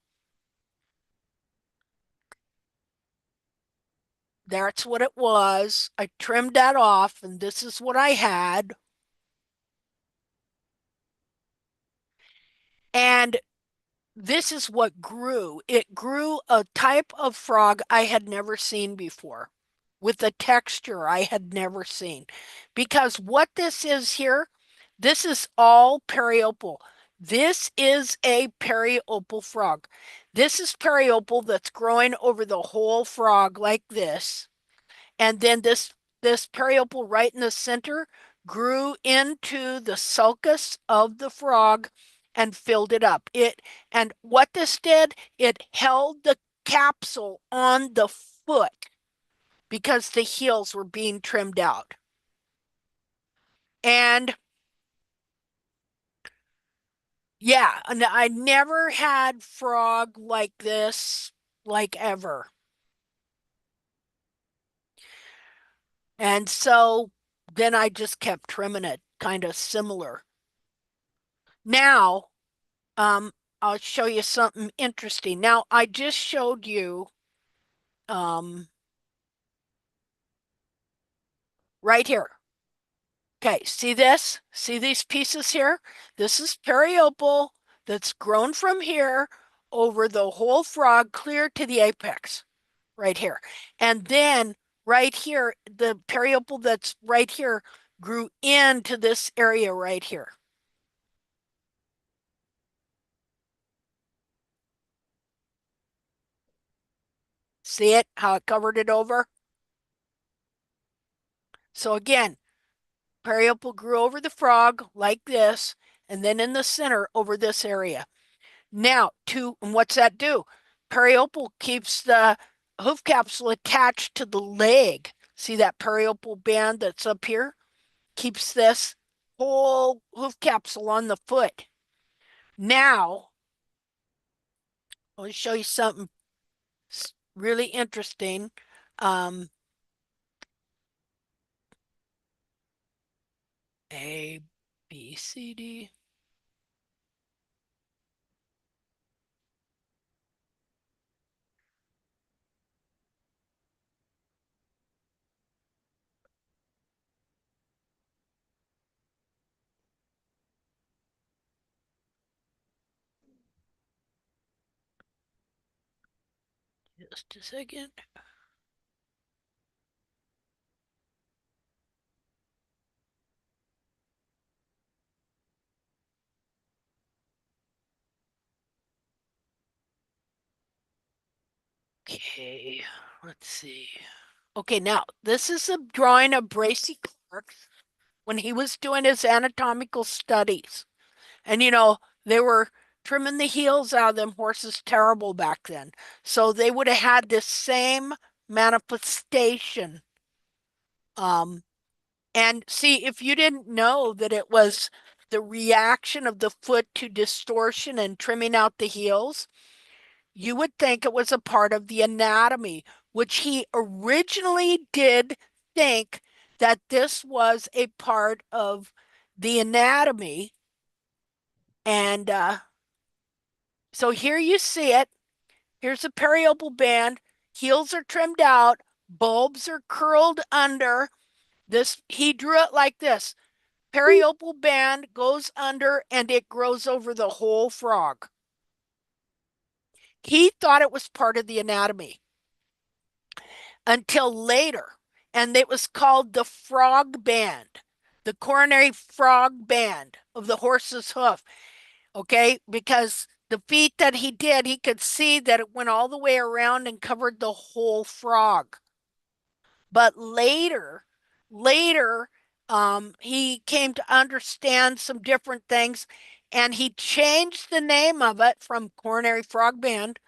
That's what it was. I trimmed that off, and this is what I had. And this is what grew. It grew a type of frog I had never seen before with a texture I had never seen. Because what this is here, this is all periopal. This is a periopal frog. This is periopal that's growing over the whole frog like this. And then this periopal right in the center grew into the sulcus of the frog and filled it up. And what this did, it held the capsule on the foot. because the heels were being trimmed out. And yeah, and I never had frog like this, like ever. And so then I just kept trimming it kind of similar. Now, um, I'll show you something interesting. Now, I just showed you um, right here. Okay, see this? See these pieces here? This is periopal that's grown from here over the whole frog clear to the apex, right here. And then right here, the periopal that's right here grew into this area right here. See it? How it covered it over? So again, periopal grew over the frog like this, and then in the center over this area. Now, and what's that do? Periopal keeps the hoof capsule attached to the leg. See that periopal band that's up here? Keeps this whole hoof capsule on the foot. Now, I'll show you something really interesting. A, B, C, D. Just a second. Okay, let's see. Okay, now this is a drawing of Bracy Clark when he was doing his anatomical studies. And they were trimming the heels out of them horses terrible back then. So they would have had this same manifestation. And see, if you didn't know that it was the reaction of the foot to distortion and trimming out the heels, you would think it was a part of the anatomy, which he originally did think that this was a part of the anatomy. And so here you see it. Here's a periopal band. Heels are trimmed out. Bulbs are curled under. This he drew it like this. Periopal band goes under and it grows over the whole frog. He thought it was part of the anatomy until later, and it was called the frog band, the coronary frog band of the horse's hoof. Okay, because the feet that he did, he could see that it went all the way around and covered the whole frog. But later, he came to understand some different things, and he changed the name of it from coronary frog band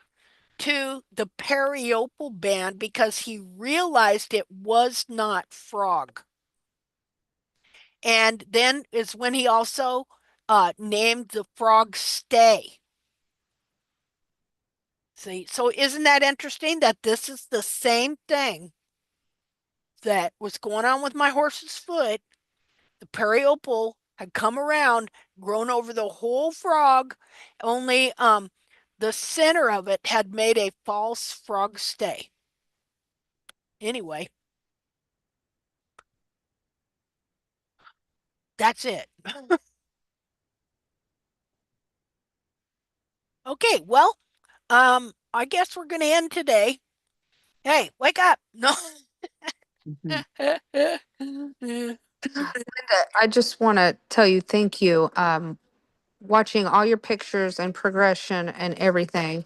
to the periopal band because he realized it was not frog. And then is when he also named the frog stay. See, so isn't that interesting that this is the same thing that was going on with my horse's foot? The periopal had come around, grown over the whole frog, only the center of it had made a false frog stay. Anyway, that's it. Okay, well, I guess we're gonna end today. Hey, wake up. No. Mhm. I just want to tell you thank you. Watching all your pictures and progression and everything.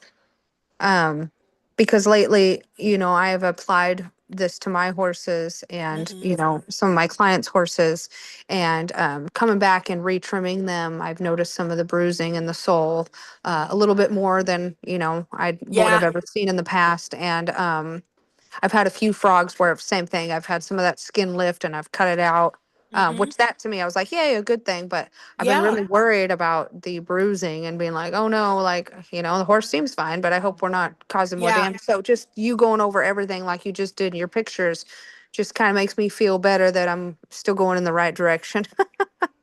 Um, because lately, I have applied this to my horses and, Mhm. some of my clients' horses and coming back and retrimming them, I've noticed some of the bruising in the sole a little bit more than, I would Yeah. have ever seen in the past. And I've had a few frogs where same thing. I've had some of that skin lift and I've cut it out. Mm-hmm. Which that to me, I was like, yay, a good thing. But I've been Yeah. really worried about the bruising and being like, oh no, like, the horse seems fine, but I hope we're not causing more Yeah. damage. So just you going over everything like you just did in your pictures just kind of makes me feel better that I'm still going in the right direction.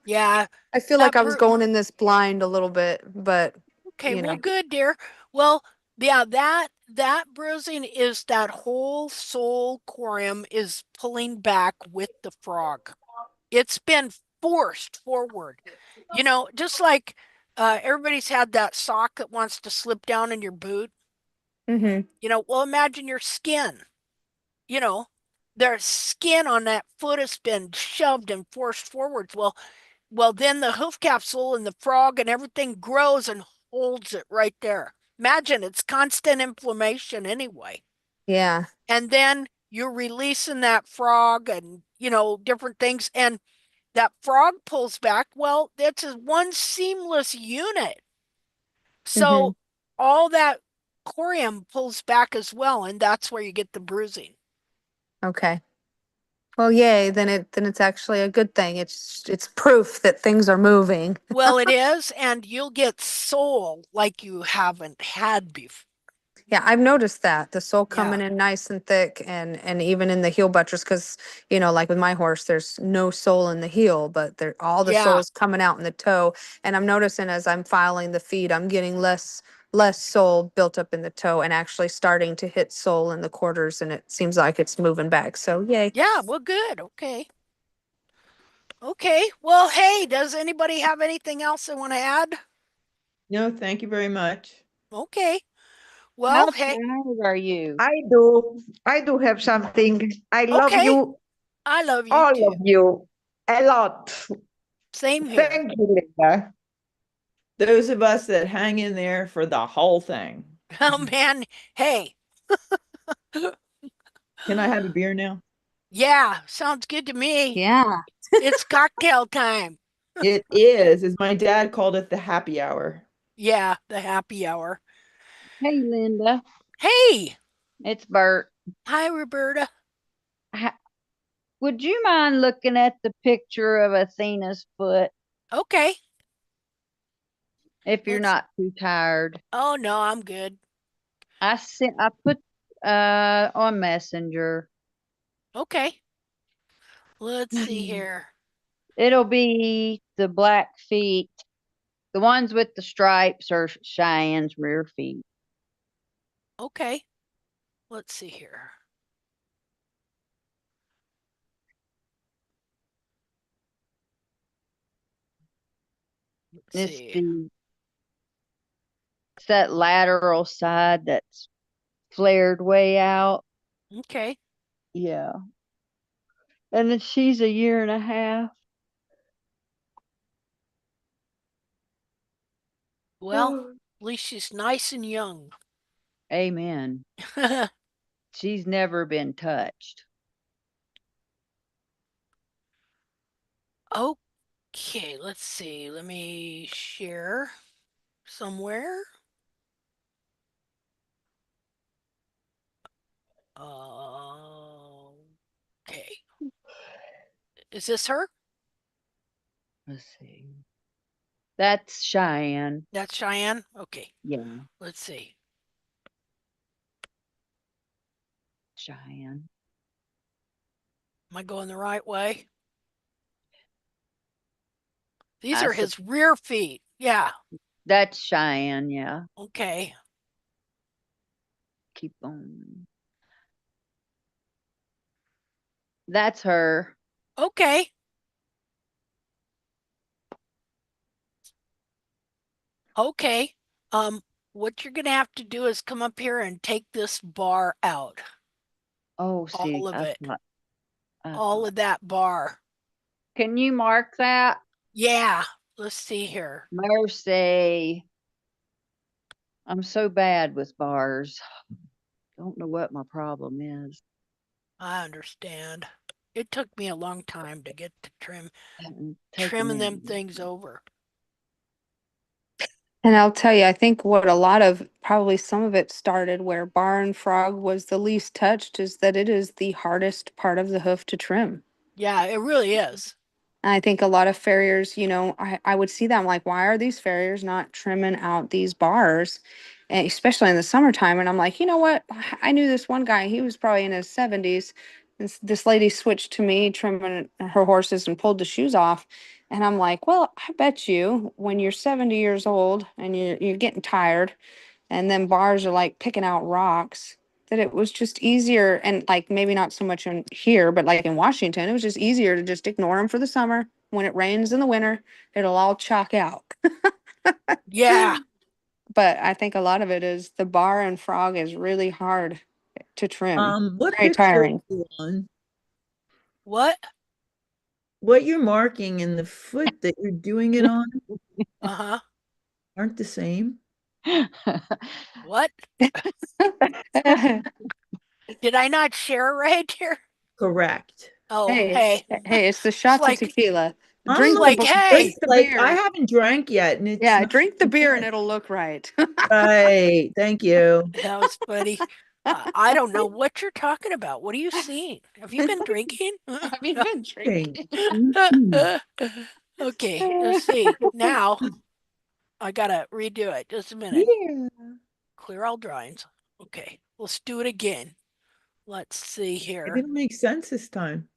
Yeah. I feel like That I was bru going in this blind a little bit, but Okay, you well, know. good, dear. Well, yeah, that bruising is that whole sole corium is pulling back with the frog. It's been forced forward. Just like everybody's had that sock that wants to slip down in your boot. Mm-hmm. Well, imagine your skin. You know, their skin on that foot has been shoved and forced forwards. Well, then the hoof capsule and the frog and everything grows and holds it right there. Imagine it's constant inflammation anyway. Yeah. And then you're releasing that frog and, different things. And that frog pulls back. Well, that's a one seamless unit. Mm-hmm. So all that corium pulls back as well. And that's where you get the bruising. Okay. Well, yay, then it's actually a good thing. It's proof that things are moving. Well, it is. And you'll get soul like you haven't had before. Yeah, I've noticed that the sole Yeah. coming in nice and thick and even in the heel buttress because like with my horse there's no sole in the heel but there all the Yeah. sole's coming out in the toe and I'm noticing as I'm filing the feet I'm getting less sole built up in the toe and actually starting to hit sole in the quarters and it seems like it's moving back. So yay. Yeah. Well, good. Okay. Okay. Well, hey, does anybody have anything else they want to add? No, thank you very much. Okay. How Well, hey, tired are you? I do. I do have something. I love okay. you, I love you all too. of you, a lot. Same here. Thank you, Linda. Those of us that hang in there for the whole thing. Oh, man. Hey. Can I have a beer now? Yeah. Sounds good to me. Yeah. It's cocktail time. It is, as my dad called it, the happy hour. Yeah. The happy hour. Hey, Linda. Hey. It's Bert. Hi, Roberta. Ha- Would you mind looking at the picture of Athena's foot Okay. if you're Let's, not too tired? oh, no, I'm good. I put on Messenger. Okay. Let's see here. It'll be the black feet. The ones with the stripes are Cheyenne's rear feet. Okay. Let's see here. Let's It's see. the it's that lateral side that's flared way out. Okay. Yeah. And then she's a year and a half. Well, at least she's nice and young. Amen. She's never been touched. Okay, let's see. Let me share somewhere. Okay. Is this her? Let's see. That's Cheyenne. That's Cheyenne? Okay. Yeah, Let's see. Cheyenne. Am I going the right way? These I are sup- his rear feet. Yeah. that's Cheyenne. Yeah. Okay. Keep on. That's her. Okay. Okay. Um, what you're gonna have to do is come up here and take this bar out. Oh, All see, of it. I All thought. of that bar. Can you mark that? Yeah. Let's see here. Mercy. I'm so bad with bars. Don't know what my problem is. I understand. It took me a long time to get to Hadn't taken trimming them any. things over. And I'll tell you, I think what a lot of probably some of it started where bar and frog was the least touched is that it is the hardest part of the hoof to trim. Yeah, it really is. And I think a lot of farriers, I would see them like, why are these farriers not trimming out these bars? And especially in the summertime. And I'm like, you know what? I knew this one guy, he was probably in his 70s. This lady switched to me trimming her horses and pulled the shoes off. And I'm like, well, I bet you when you're 70 years old and you're getting tired and then bars are like picking out rocks, that it was just easier. And like maybe not so much in here, but like in Washington, it was just easier to just ignore them for the summer. When it rains in the winter, it'll all chalk out. Yeah. But I think a lot of it is the bar and frog is really hard to trim. What Very picture are tiring. you on? What? What you're marking and the foot that you're doing it on Uh-huh. aren't the same. What? Did I not share right here? Correct. Oh, Hey, hey. hey, it's the It's shots of like tequila. I'm it's Drink the like, like, hey. it's drink the like I beer. haven't drank yet, and it's Yeah, not drink the beer and intense. it'll look right. Right. Thank you. That was funny. I don't know what you're talking about. What are you seeing? Have you been drinking? Have you been Dang. drinking? Mhm. Okay, let's see. Now I gotta redo it. Just a minute. Yeah. Clear all drawings. Okay, let's do it again. Let's see Maybe here. it'll make sense this time.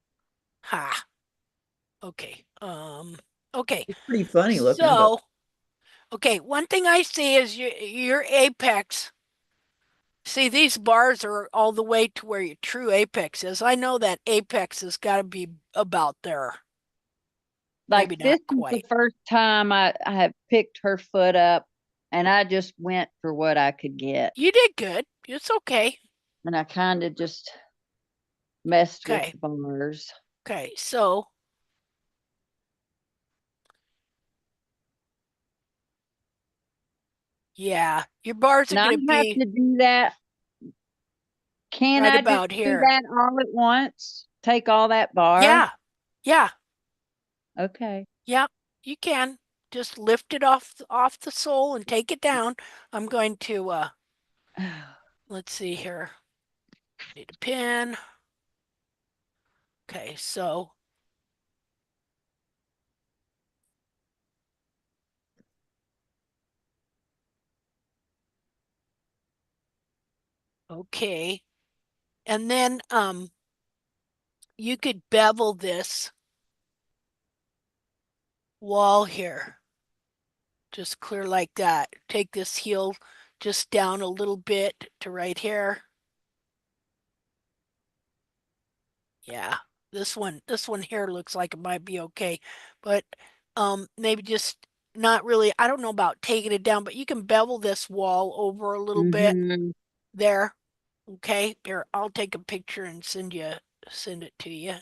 Ha. Okay. Okay. It's pretty funny looking, but So, okay, one thing I see is your apex. See, these bars are all the way to where your true apex is. I know that apex has got to be about there. Like Maybe this not is the quite. first time I have picked her foot up and I just went for what I could get. You did good. It's okay. And I kind of just messed with Okay. the bars. Okay. So, yeah, your bars are Now I going to have be to do that. Can right I just about do here. that all at once? Take all that bar? Yeah. Yeah. Okay. Yeah. You can just lift it off the sole and take it down. I'm going to let's see here. Need a pin. Okay, so okay. And then you could bevel this wall here. Just clear like that. Take this heel just down a little bit to right here. Yeah. This one here looks like it might be okay. But maybe just not really, I don't know about taking it down, but you can bevel this wall over a little bit Mm-hmm. there. Okay. Here, I'll take a picture and send it to you.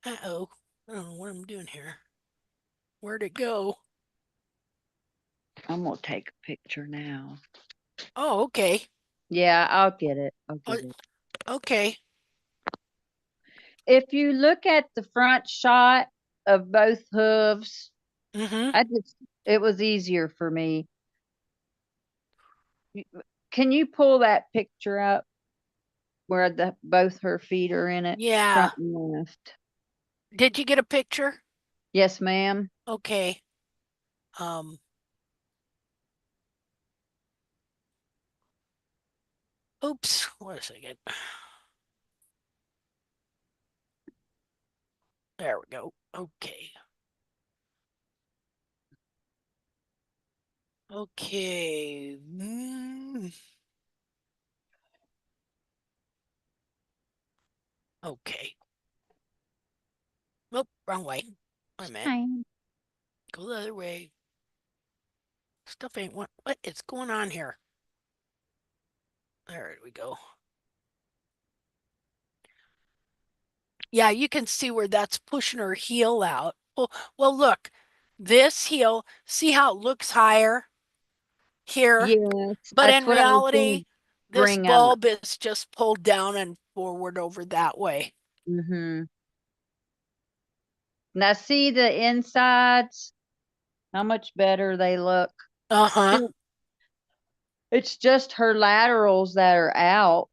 Uh-oh. I don't know what I'm doing here. Where'd it go? I'm gonna take a picture now. Oh, okay. Yeah, I'll get it. I'll Uh, get it. okay. If you look at the front shot of both hooves, Mm-hmm. it was easier for me. Can you pull that picture up where the both her feet are in it, Yeah. front and left? Did you get a picture? Yes, ma'am. Okay. Um, oops. Wait a second. There we go. Okay. Okay. Okay. Nope, wrong way. Wait a minute. Fine. Go the other way. Stuff ain't what is going on here? There we go. Yeah, you can see where that's pushing her heel out. Well, look, this heel, see how it looks higher here? Yes, But that's in what I was gonna reality, this bring up. bulb is just pulled down and forward over that way. Mm-hmm. Now see the insides? how much better they look. Uh-huh. See, it's just her laterals that are out,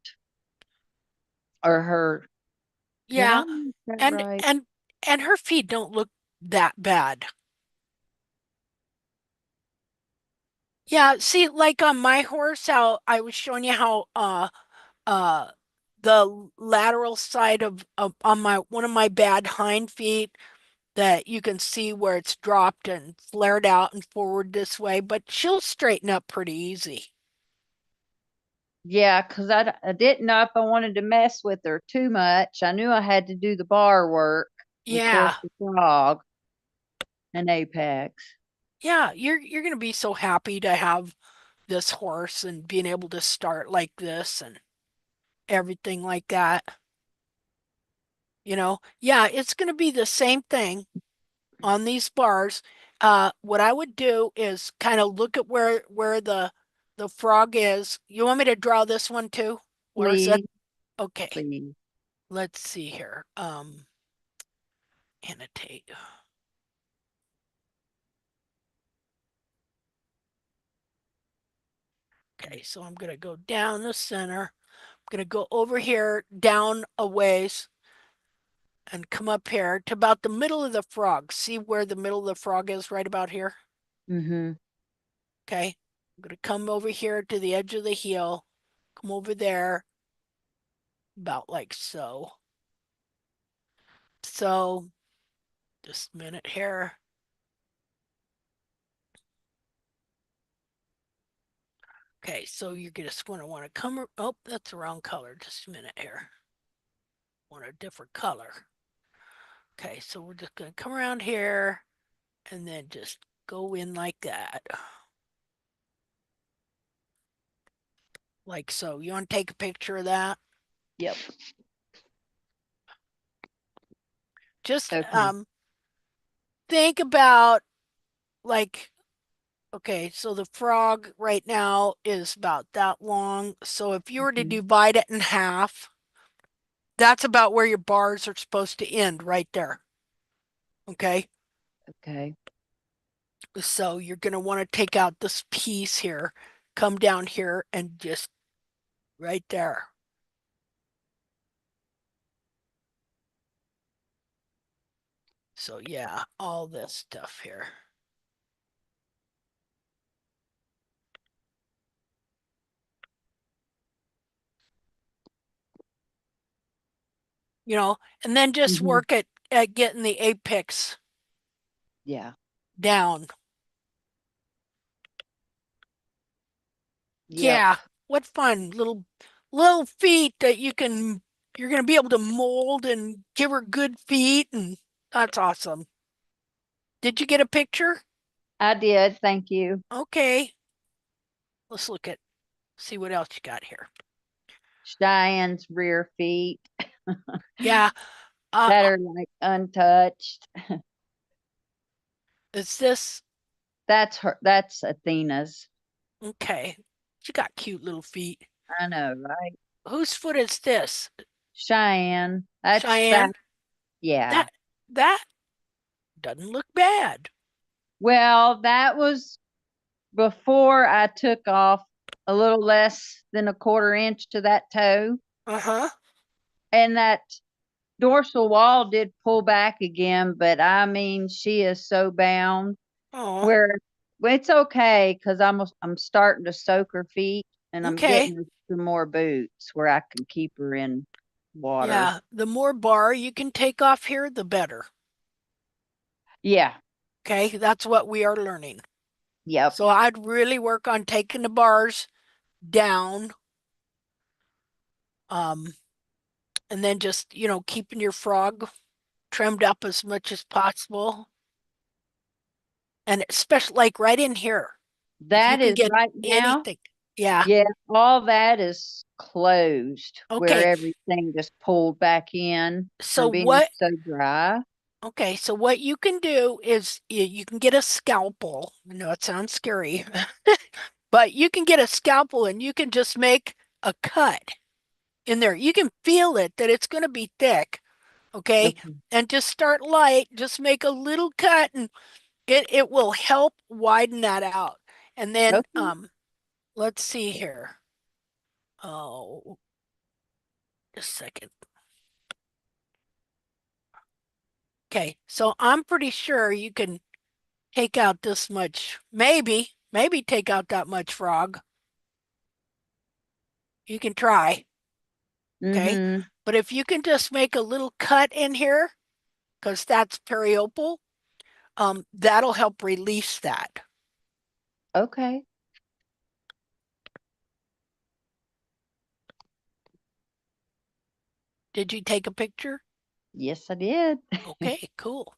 or her. Did I Yeah. make that And right? and and her feet don't look that bad. Yeah, see, like on my horse, how I was showing you how uh the lateral side of on my one of my bad hind feet that you can see where it's dropped and flared out and forward this way, but she'll straighten up pretty easy. Yeah, because I didn't know if I wanted to mess with her too much. I knew I had to do the bar work, and of course Yeah. the frog and apex. Yeah, you're gonna be so happy to have this horse and being able to start like this and everything like that. Yeah, it's gonna be the same thing on these bars. What I would do is kind of look at where the frog is. You want me to draw this one too? Or is that Please, okay? please. Let's see here. Annotate. Okay, so I'm gonna go down the center. I'm gonna go over here, down a ways, and come up here to about the middle of the frog. See where the middle of the frog is right about here? Mm-hmm. Okay. I'm gonna come over here to the edge of the heel, come over there, about like so. So, just a minute here. Okay, so you're just gonna want to come, oh, that's the wrong color. Just a minute here. Want a different color. Okay, so we're just gonna come around here and then just go in like that. Like so. You want to take a picture of that? Yep. Just Okay. think about like okay, so the frog right now is about that long. So if you were to Mhm. divide it in half, that's about where your bars are supposed to end right there. Okay. Okay. So you're going to want to take out this piece here, come down here and just right there. So yeah, all this stuff here. And then just Hmm. work at getting the apex Yeah. down. Yep. Yeah, what fun. Little feet that you're gonna be able to mold and give her good feet, and that's awesome. Did you get a picture? I did. Thank you. Okay, let's see what else you got here. Cheyenne's rear feet Yeah, that are like untouched. is this That's her. That's Athena's. okay? She got cute little feet. I know, right? Whose foot is this? Cheyenne. That's that. Cheyenne? Yeah. That that doesn't look bad. Well, that was before I took off a little less than a quarter inch to that toe. Uh-huh. And that dorsal wall did pull back again, but I mean, she is so bound Oh, where well, it's okay because I'm starting to soak her feet and I'm okay. getting her some more boots where I can keep her in water. Yeah, the more bar you can take off here, the better. Yeah. Okay, that's what we are learning. Yep. So I'd really work on taking the bars down, um, and then just, keeping your frog trimmed up as much as possible. And especially like right in here, if you That can is get right now. anything. Yeah. Yeah, all that is closed where Okay. everything just pulled back in So from being what, so dry. okay, so what you can do is you can get a scalpel. I know it sounds scary, but you can get a scalpel and you can just make a cut in there. You can feel it that it's going to be thick. Okay. Okay. And just start light, just make a little cut and it will help widen that out. And then Okay. let's see here. Oh, just a second. Okay, so I'm pretty sure you can take out this much, maybe take out that much frog. You can try, okay? Mm-hmm. But if you can just make a little cut in here, because that's periopal, that'll help release that. Okay. Did you take a picture? Yes, I did. Okay, cool.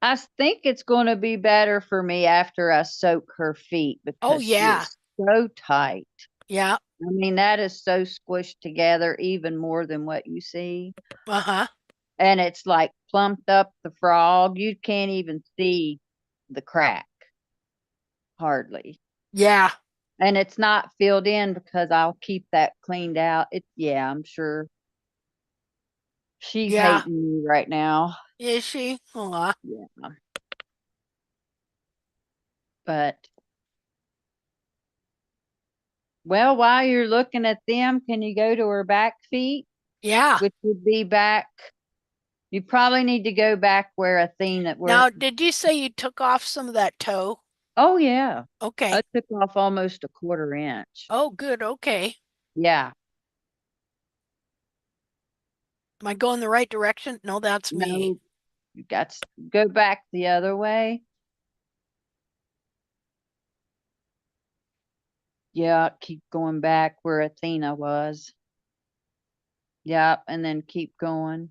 I think it's going to be better for me after I soak her feet Oh because she yeah, is so tight. yeah, I mean, that is so squished together, even more than what you see. uh-huh, And it's like plumped up the frog. You can't even see the crack, hardly. yeah, And it's not filled in because I'll keep that cleaned out. Yeah, I'm sure she's yeah. hating me right now. Is she? Aw, Yeah. But, well, while you're looking at them, can you go to her back feet, yeah. which would be back? You probably need to go back where Athena, where, Now, did you say you took off some of that toe? oh, yeah. I Okay. took off almost a quarter inch. Oh, good. Okay. Yeah. Am I going the right direction? No, that's me. No, you got to go back the other way. Yeah, keep going back where Athena was. Yep, and then keep going.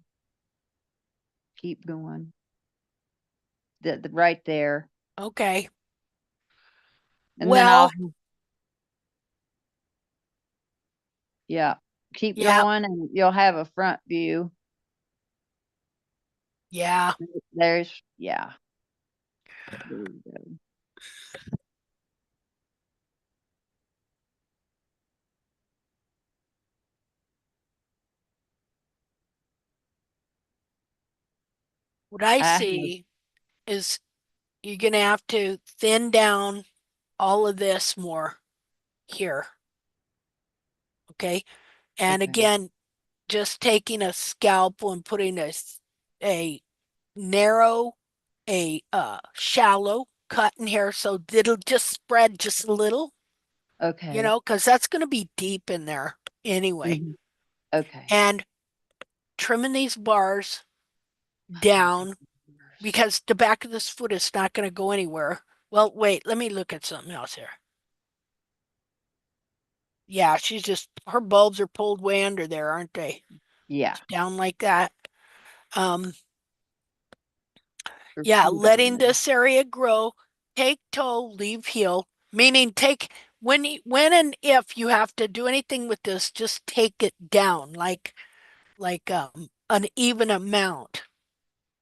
Keep going. Right there. Okay. And then I'll, Well, yeah, keep yeah, going and you'll have a front view. yeah. Yeah, there you go. What I I have, see is you're gonna have to thin down all of this more here. Okay. And okay, again, just taking a scalpel and putting a narrow, a shallow cut in here so it'll just spread just a little, okay, because that's gonna be deep in there anyway. mhm, okay. And trimming these bars I hate down numbers. because the back of this foot is not going to go anywhere. Well, wait, let me look at something else here. Yeah, her bulbs are pulled way under there, aren't they? Yeah, Down like that. Um, or yeah, two down letting there. this area grow. Take toe, leave heel. Meaning take when and if you have to do anything with this, just take it down like an even amount.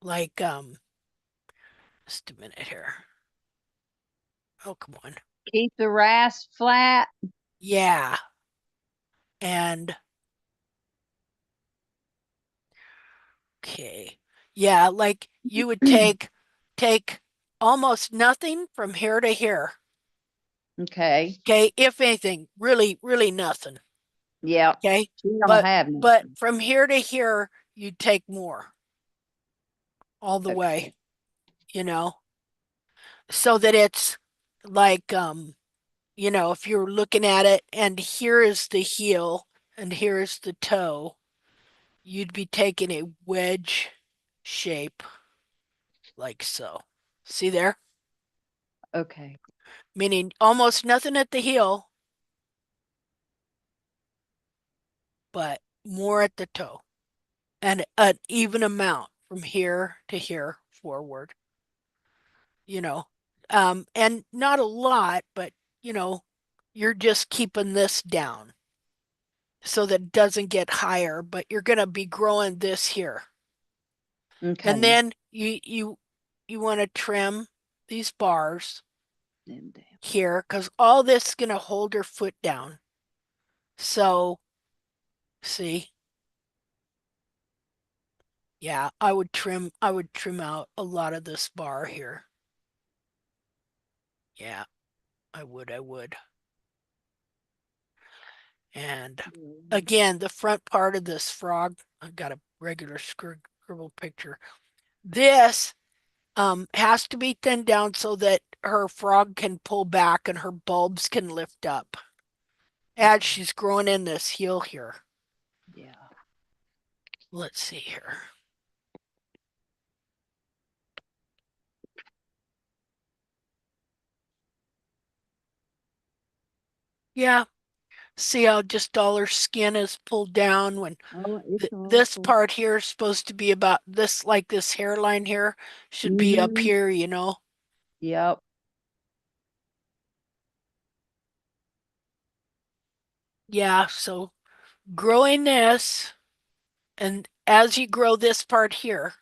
Like just a minute here. Oh, come on. Keep the rasp flat. Yeah. And okay. Yeah, like you would take almost nothing from here to here. Okay. Okay, if anything, really, really nothing. Yep. Okay. She don't But have but nothing. from here to here, you take more all the Okay. way, so that it's like if you're looking at it and here is the heel and here is the toe, you'd be taking a wedge shape like so. See there? Okay. Meaning almost nothing at the heel, but more at the toe, and an even amount from here to here forward, you know. And not a lot, but you know, you're just keeping this down so that it doesn't get higher, but you're gonna be growing this here. And Okay. then you want to trim these bars Them down. here because all this is gonna hold her foot down. So see, yeah, I would trim out a lot of this bar here. Yeah, I would. And again, the front part of this frog, I've got a regular scribble picture. This has to be thinned down so that her frog can pull back and her bulbs can lift up as she's growing in this heel here. Yeah. Let's see here. Yeah, see how just all her skin is pulled down when Oh, it's this awful. part here is supposed to be about this, like this hairline here should be up Mm-hmm. here, you know? Yep. Yeah, so growing this, and as you grow this part here,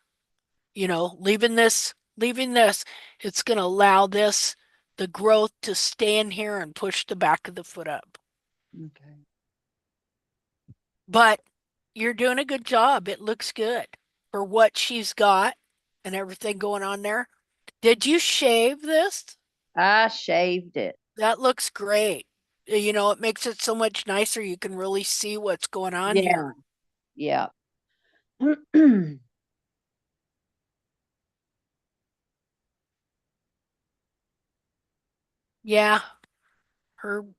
you know, leaving this, it's going to allow this, the growth to stay in here and push the back of the foot up. Okay. But you're doing a good job. It looks good for what she's got and everything going on there. Did you shave this? I shaved it. That looks great. You know, it makes it so much nicer. You can really see what's going on Yeah. here. Yeah. Yeah,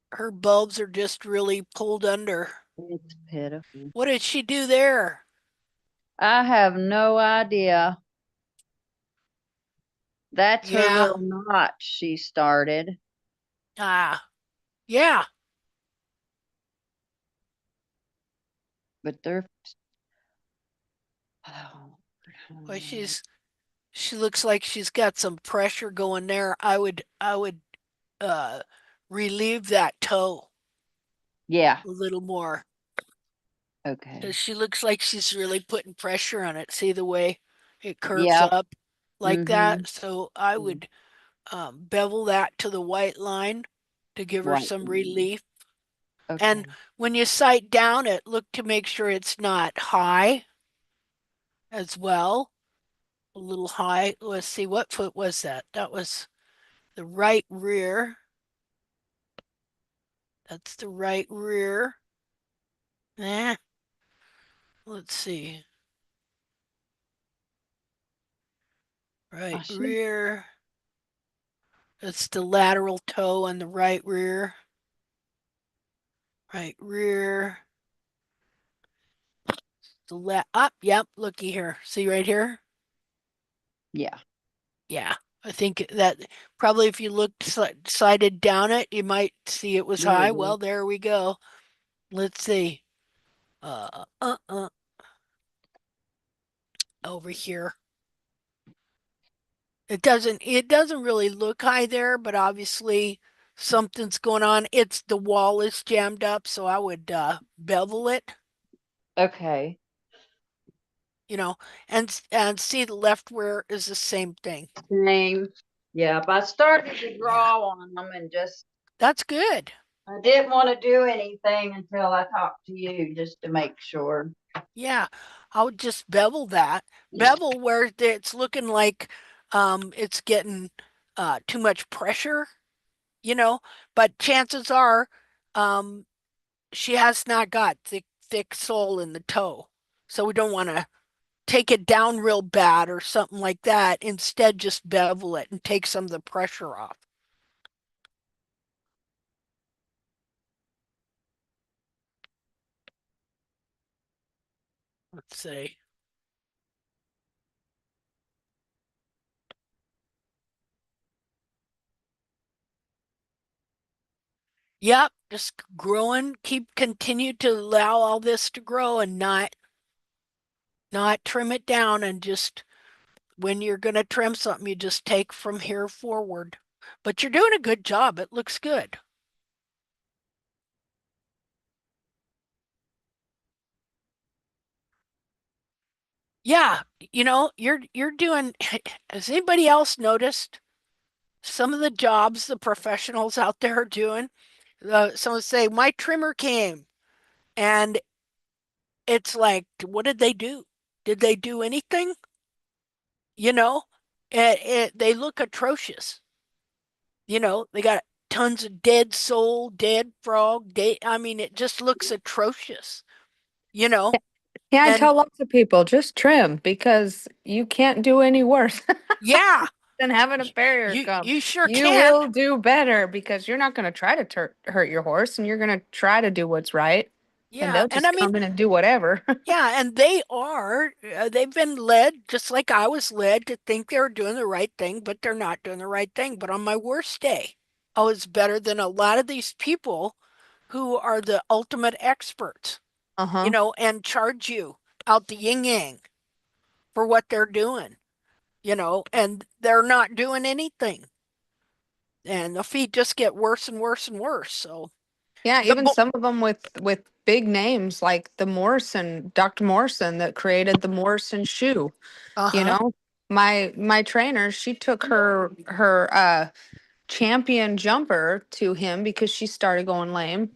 her bulbs are just really pulled under. It's pitiful. What did she do there? I have no idea. That's her Yeah. little knot she started, Ah, yeah. but they're oh, Well, she looks like she's got some pressure going there. I would uh relieve that toe yeah. a little more because Okay. she looks like she's really putting pressure on it. See the way it curves Yep. up like Mm-hmm. that? So I would bevel that to the white line to give her White. some relief. And Okay. when you sight down it, look to make sure it's not high as well. A little high. Let's see, what foot was that? That was the right rear. That's the right rear. Eh, let's see. I Right should. rear. That's the lateral toe on the right rear. Right rear. The left up. Yep, looky here. See right here? Yeah. Yeah. I think that probably if you looked sighted down it, you might see it was There high. it is. Well, there we go. Let's see. Uh, uh, uh, over here. It doesn't really look high there, but obviously something's going on. It's the wall is jammed up, so I would bevel it, Okay. you know, and see the left rear is the same thing. Same. Yep. I started to Yeah. draw on them and just That's good. I didn't want to do anything until I talked to you just to make sure. Yeah. I would just bevel that. Bevel where it's looking like it's getting too much pressure, you know, but chances are um she has not got thick sole in the toe. So we don't want to take it down real bad or something like that. Instead, just bevel it and take some of the pressure off. Let's see. Yep, just growing. Continue to allow all this to grow and not trim it down and just when you're going to trim something, you just take from here forward. But you're doing a good job. It looks good. Yeah, you know, you're doing has anybody else noticed some of the jobs the professionals out there are doing? Someone say, my trimmer came, and it's like, what did they do? Did they do anything? You know, they look atrocious. They got tons of dead sole, dead frog, I mean, it just looks atrocious, you know, Yeah, I and tell lots of people just trim because you can't do any worse yeah, than having a farrier you come. you sure You can't. will do better because you're not going to try to hurt your horse and you're going to try to do what's right. And Yeah, they'll and I just mean, come in and do whatever. yeah, and they've been led just like I was led to think they were doing the right thing, but they're not doing the right thing. But on my worst day, I was better than a lot of these people who are the ultimate experts, Uh-huh. and charge you out the yin yang for what they're doing, and they're not doing anything. And the feet just get worse and worse and worse. So Yeah, the even some of them with big names like the Morrison, Dr. Morrison that created the Morrison shoe. You uh-huh, know, my trainer, she took her champion jumper to him because she started going lame.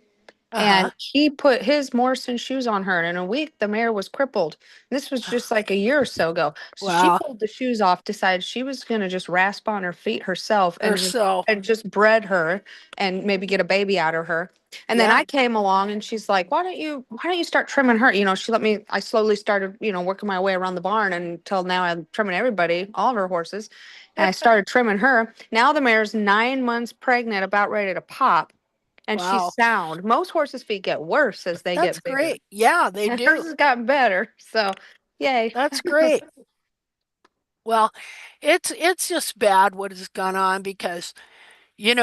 uh-huh. And he put his Morrison shoes on her, and in a week, the mare was crippled. This was just like a year or so ago. So she Wow. pulled the shoes off, decided she was going to just rasp on her feet herself Or so, and just bred her and maybe get a baby out of her. And then yeah, I came along and she's like, why don't you start trimming her? She let me, I slowly started, working my way around the barn until now I'm trimming everybody, all of her horses. And I started trimming her. Now the mare's 9 months pregnant, about ready to pop, and she's wow. sound. Most horses' feet get worse as they That's get bigger. great. Yeah, they And hers do. has gotten better. So, yay. That's great. Well, it's just bad what has gone on because they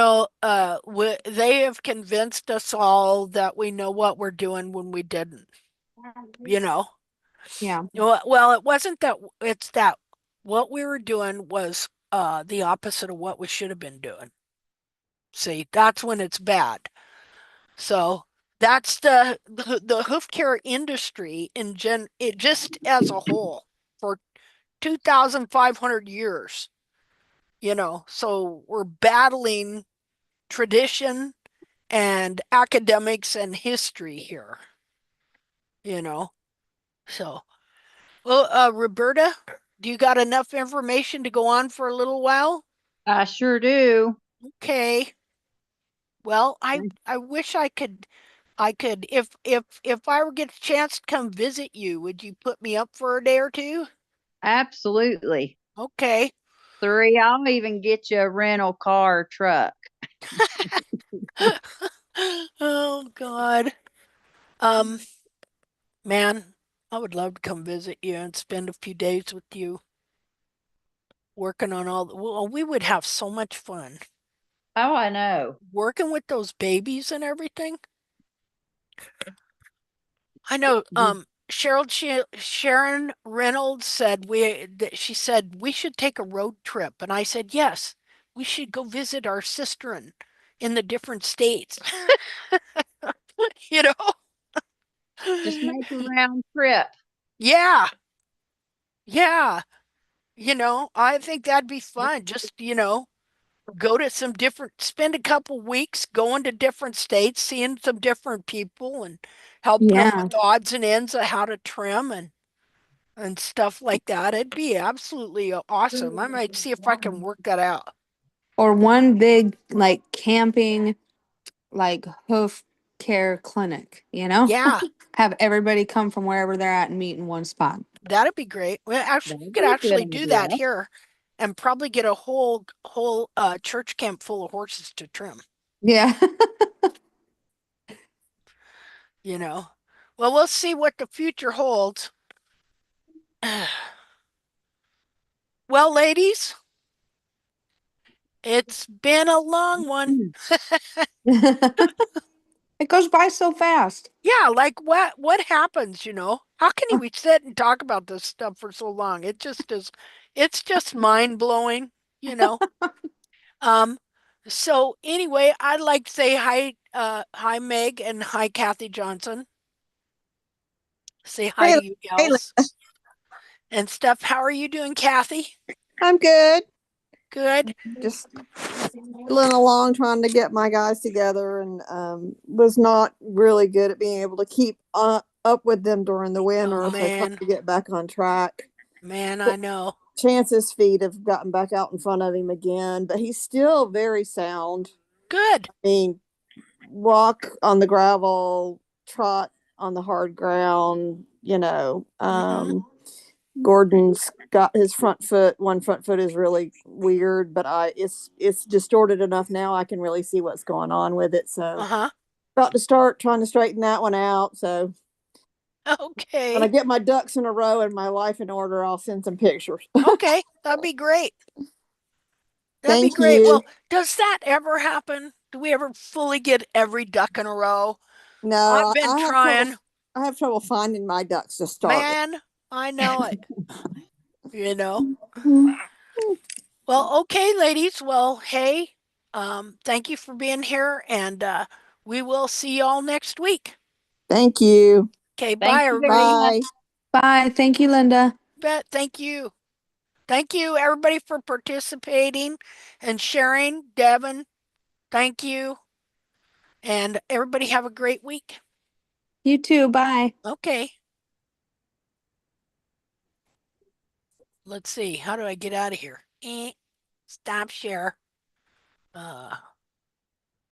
have convinced us all that we know what we're doing when we didn't. You know. Yeah. Well, it wasn't that. It's that what we were doing was the opposite of what we should have been doing. See, that's when it's bad. So that's the hoof care industry it just as a whole for 2,500 years, so we're battling tradition and academics and history here, you know. So, well, Roberta, do you got enough information to go on for a little while? I sure do. Okay. Well, I wish I could if I were get a chance to come visit you, would you put me up for a day or two? Absolutely. Okay. 3, I'll even get you a rental car or truck. Oh God. Um, man, I would love to come visit you and spend a few days with you working on well, we would have so much fun Oh, I know. working with those babies and everything. I know Mhm. Sharon Reynolds said she said we should take a road trip and I said yes, we should go visit our sister in the different states. You know? Just make a round trip. Yeah. Yeah. I think that'd be fun. Just, go to some spend a couple weeks going to different states, seeing some different people and helping them Yeah. with odds and ends of how to trim and stuff like that. It'd be absolutely awesome. I might see if I can work that out. Or one big, like, camping, like, hoof care clinic, Yeah, Have everybody come from wherever they're at and meet in one spot. that'd be great. Well, actually, we That'd could be a good actually do that idea. here and probably get a whole church camp full of horses to trim, Yeah. you know. Well, we'll see what the future holds. Well, ladies, it's been a long one. It goes by so fast. Yeah, like what happens, How can we sit and talk about this stuff for so long? It's just mind-blowing, you know. Um, so anyway, I'd like to say hi Meg and hi Kathy Johnson. Say hi Hey, to you hey, gals and stuff. How are you doing, Kathy? I'm good. Good. Just fiddling along trying to get my guys together and was not really good at being able to keep up with them during the Oh winter. So trying man, to get back on track. man, I know. Chance's feet have gotten back out in front of him again, but he's still very sound. Good. I mean, walk on the gravel, trot on the hard ground, you know. Gordon's got his one front foot is really weird, but it's distorted enough now I can really see what's going on with it. So Uh-huh. about to start trying to straighten that one out. So when I Okay. get my ducks in a row and my life in order, I'll send some pictures. Okay. That'd be great. That'd be Thank great. you. Well, does that ever happen? Do we ever fully get every duck in a row? No, I've been I have trouble. trying. I have trouble finding my ducks to start with. Man, I know it. You know. Well, okay, ladies. Well, hey, thank you for being here, and we will see y'all next week. Thank you. Okay, Thank bye, you very everybody. much. Bye. Bye. Thank you, Linda. Bet. Thank you. Thank you, everybody, for participating and sharing. Devin, thank you. And everybody have a great week. You too. Bye. Okay. Let's see. How do I get out of here? Stop share.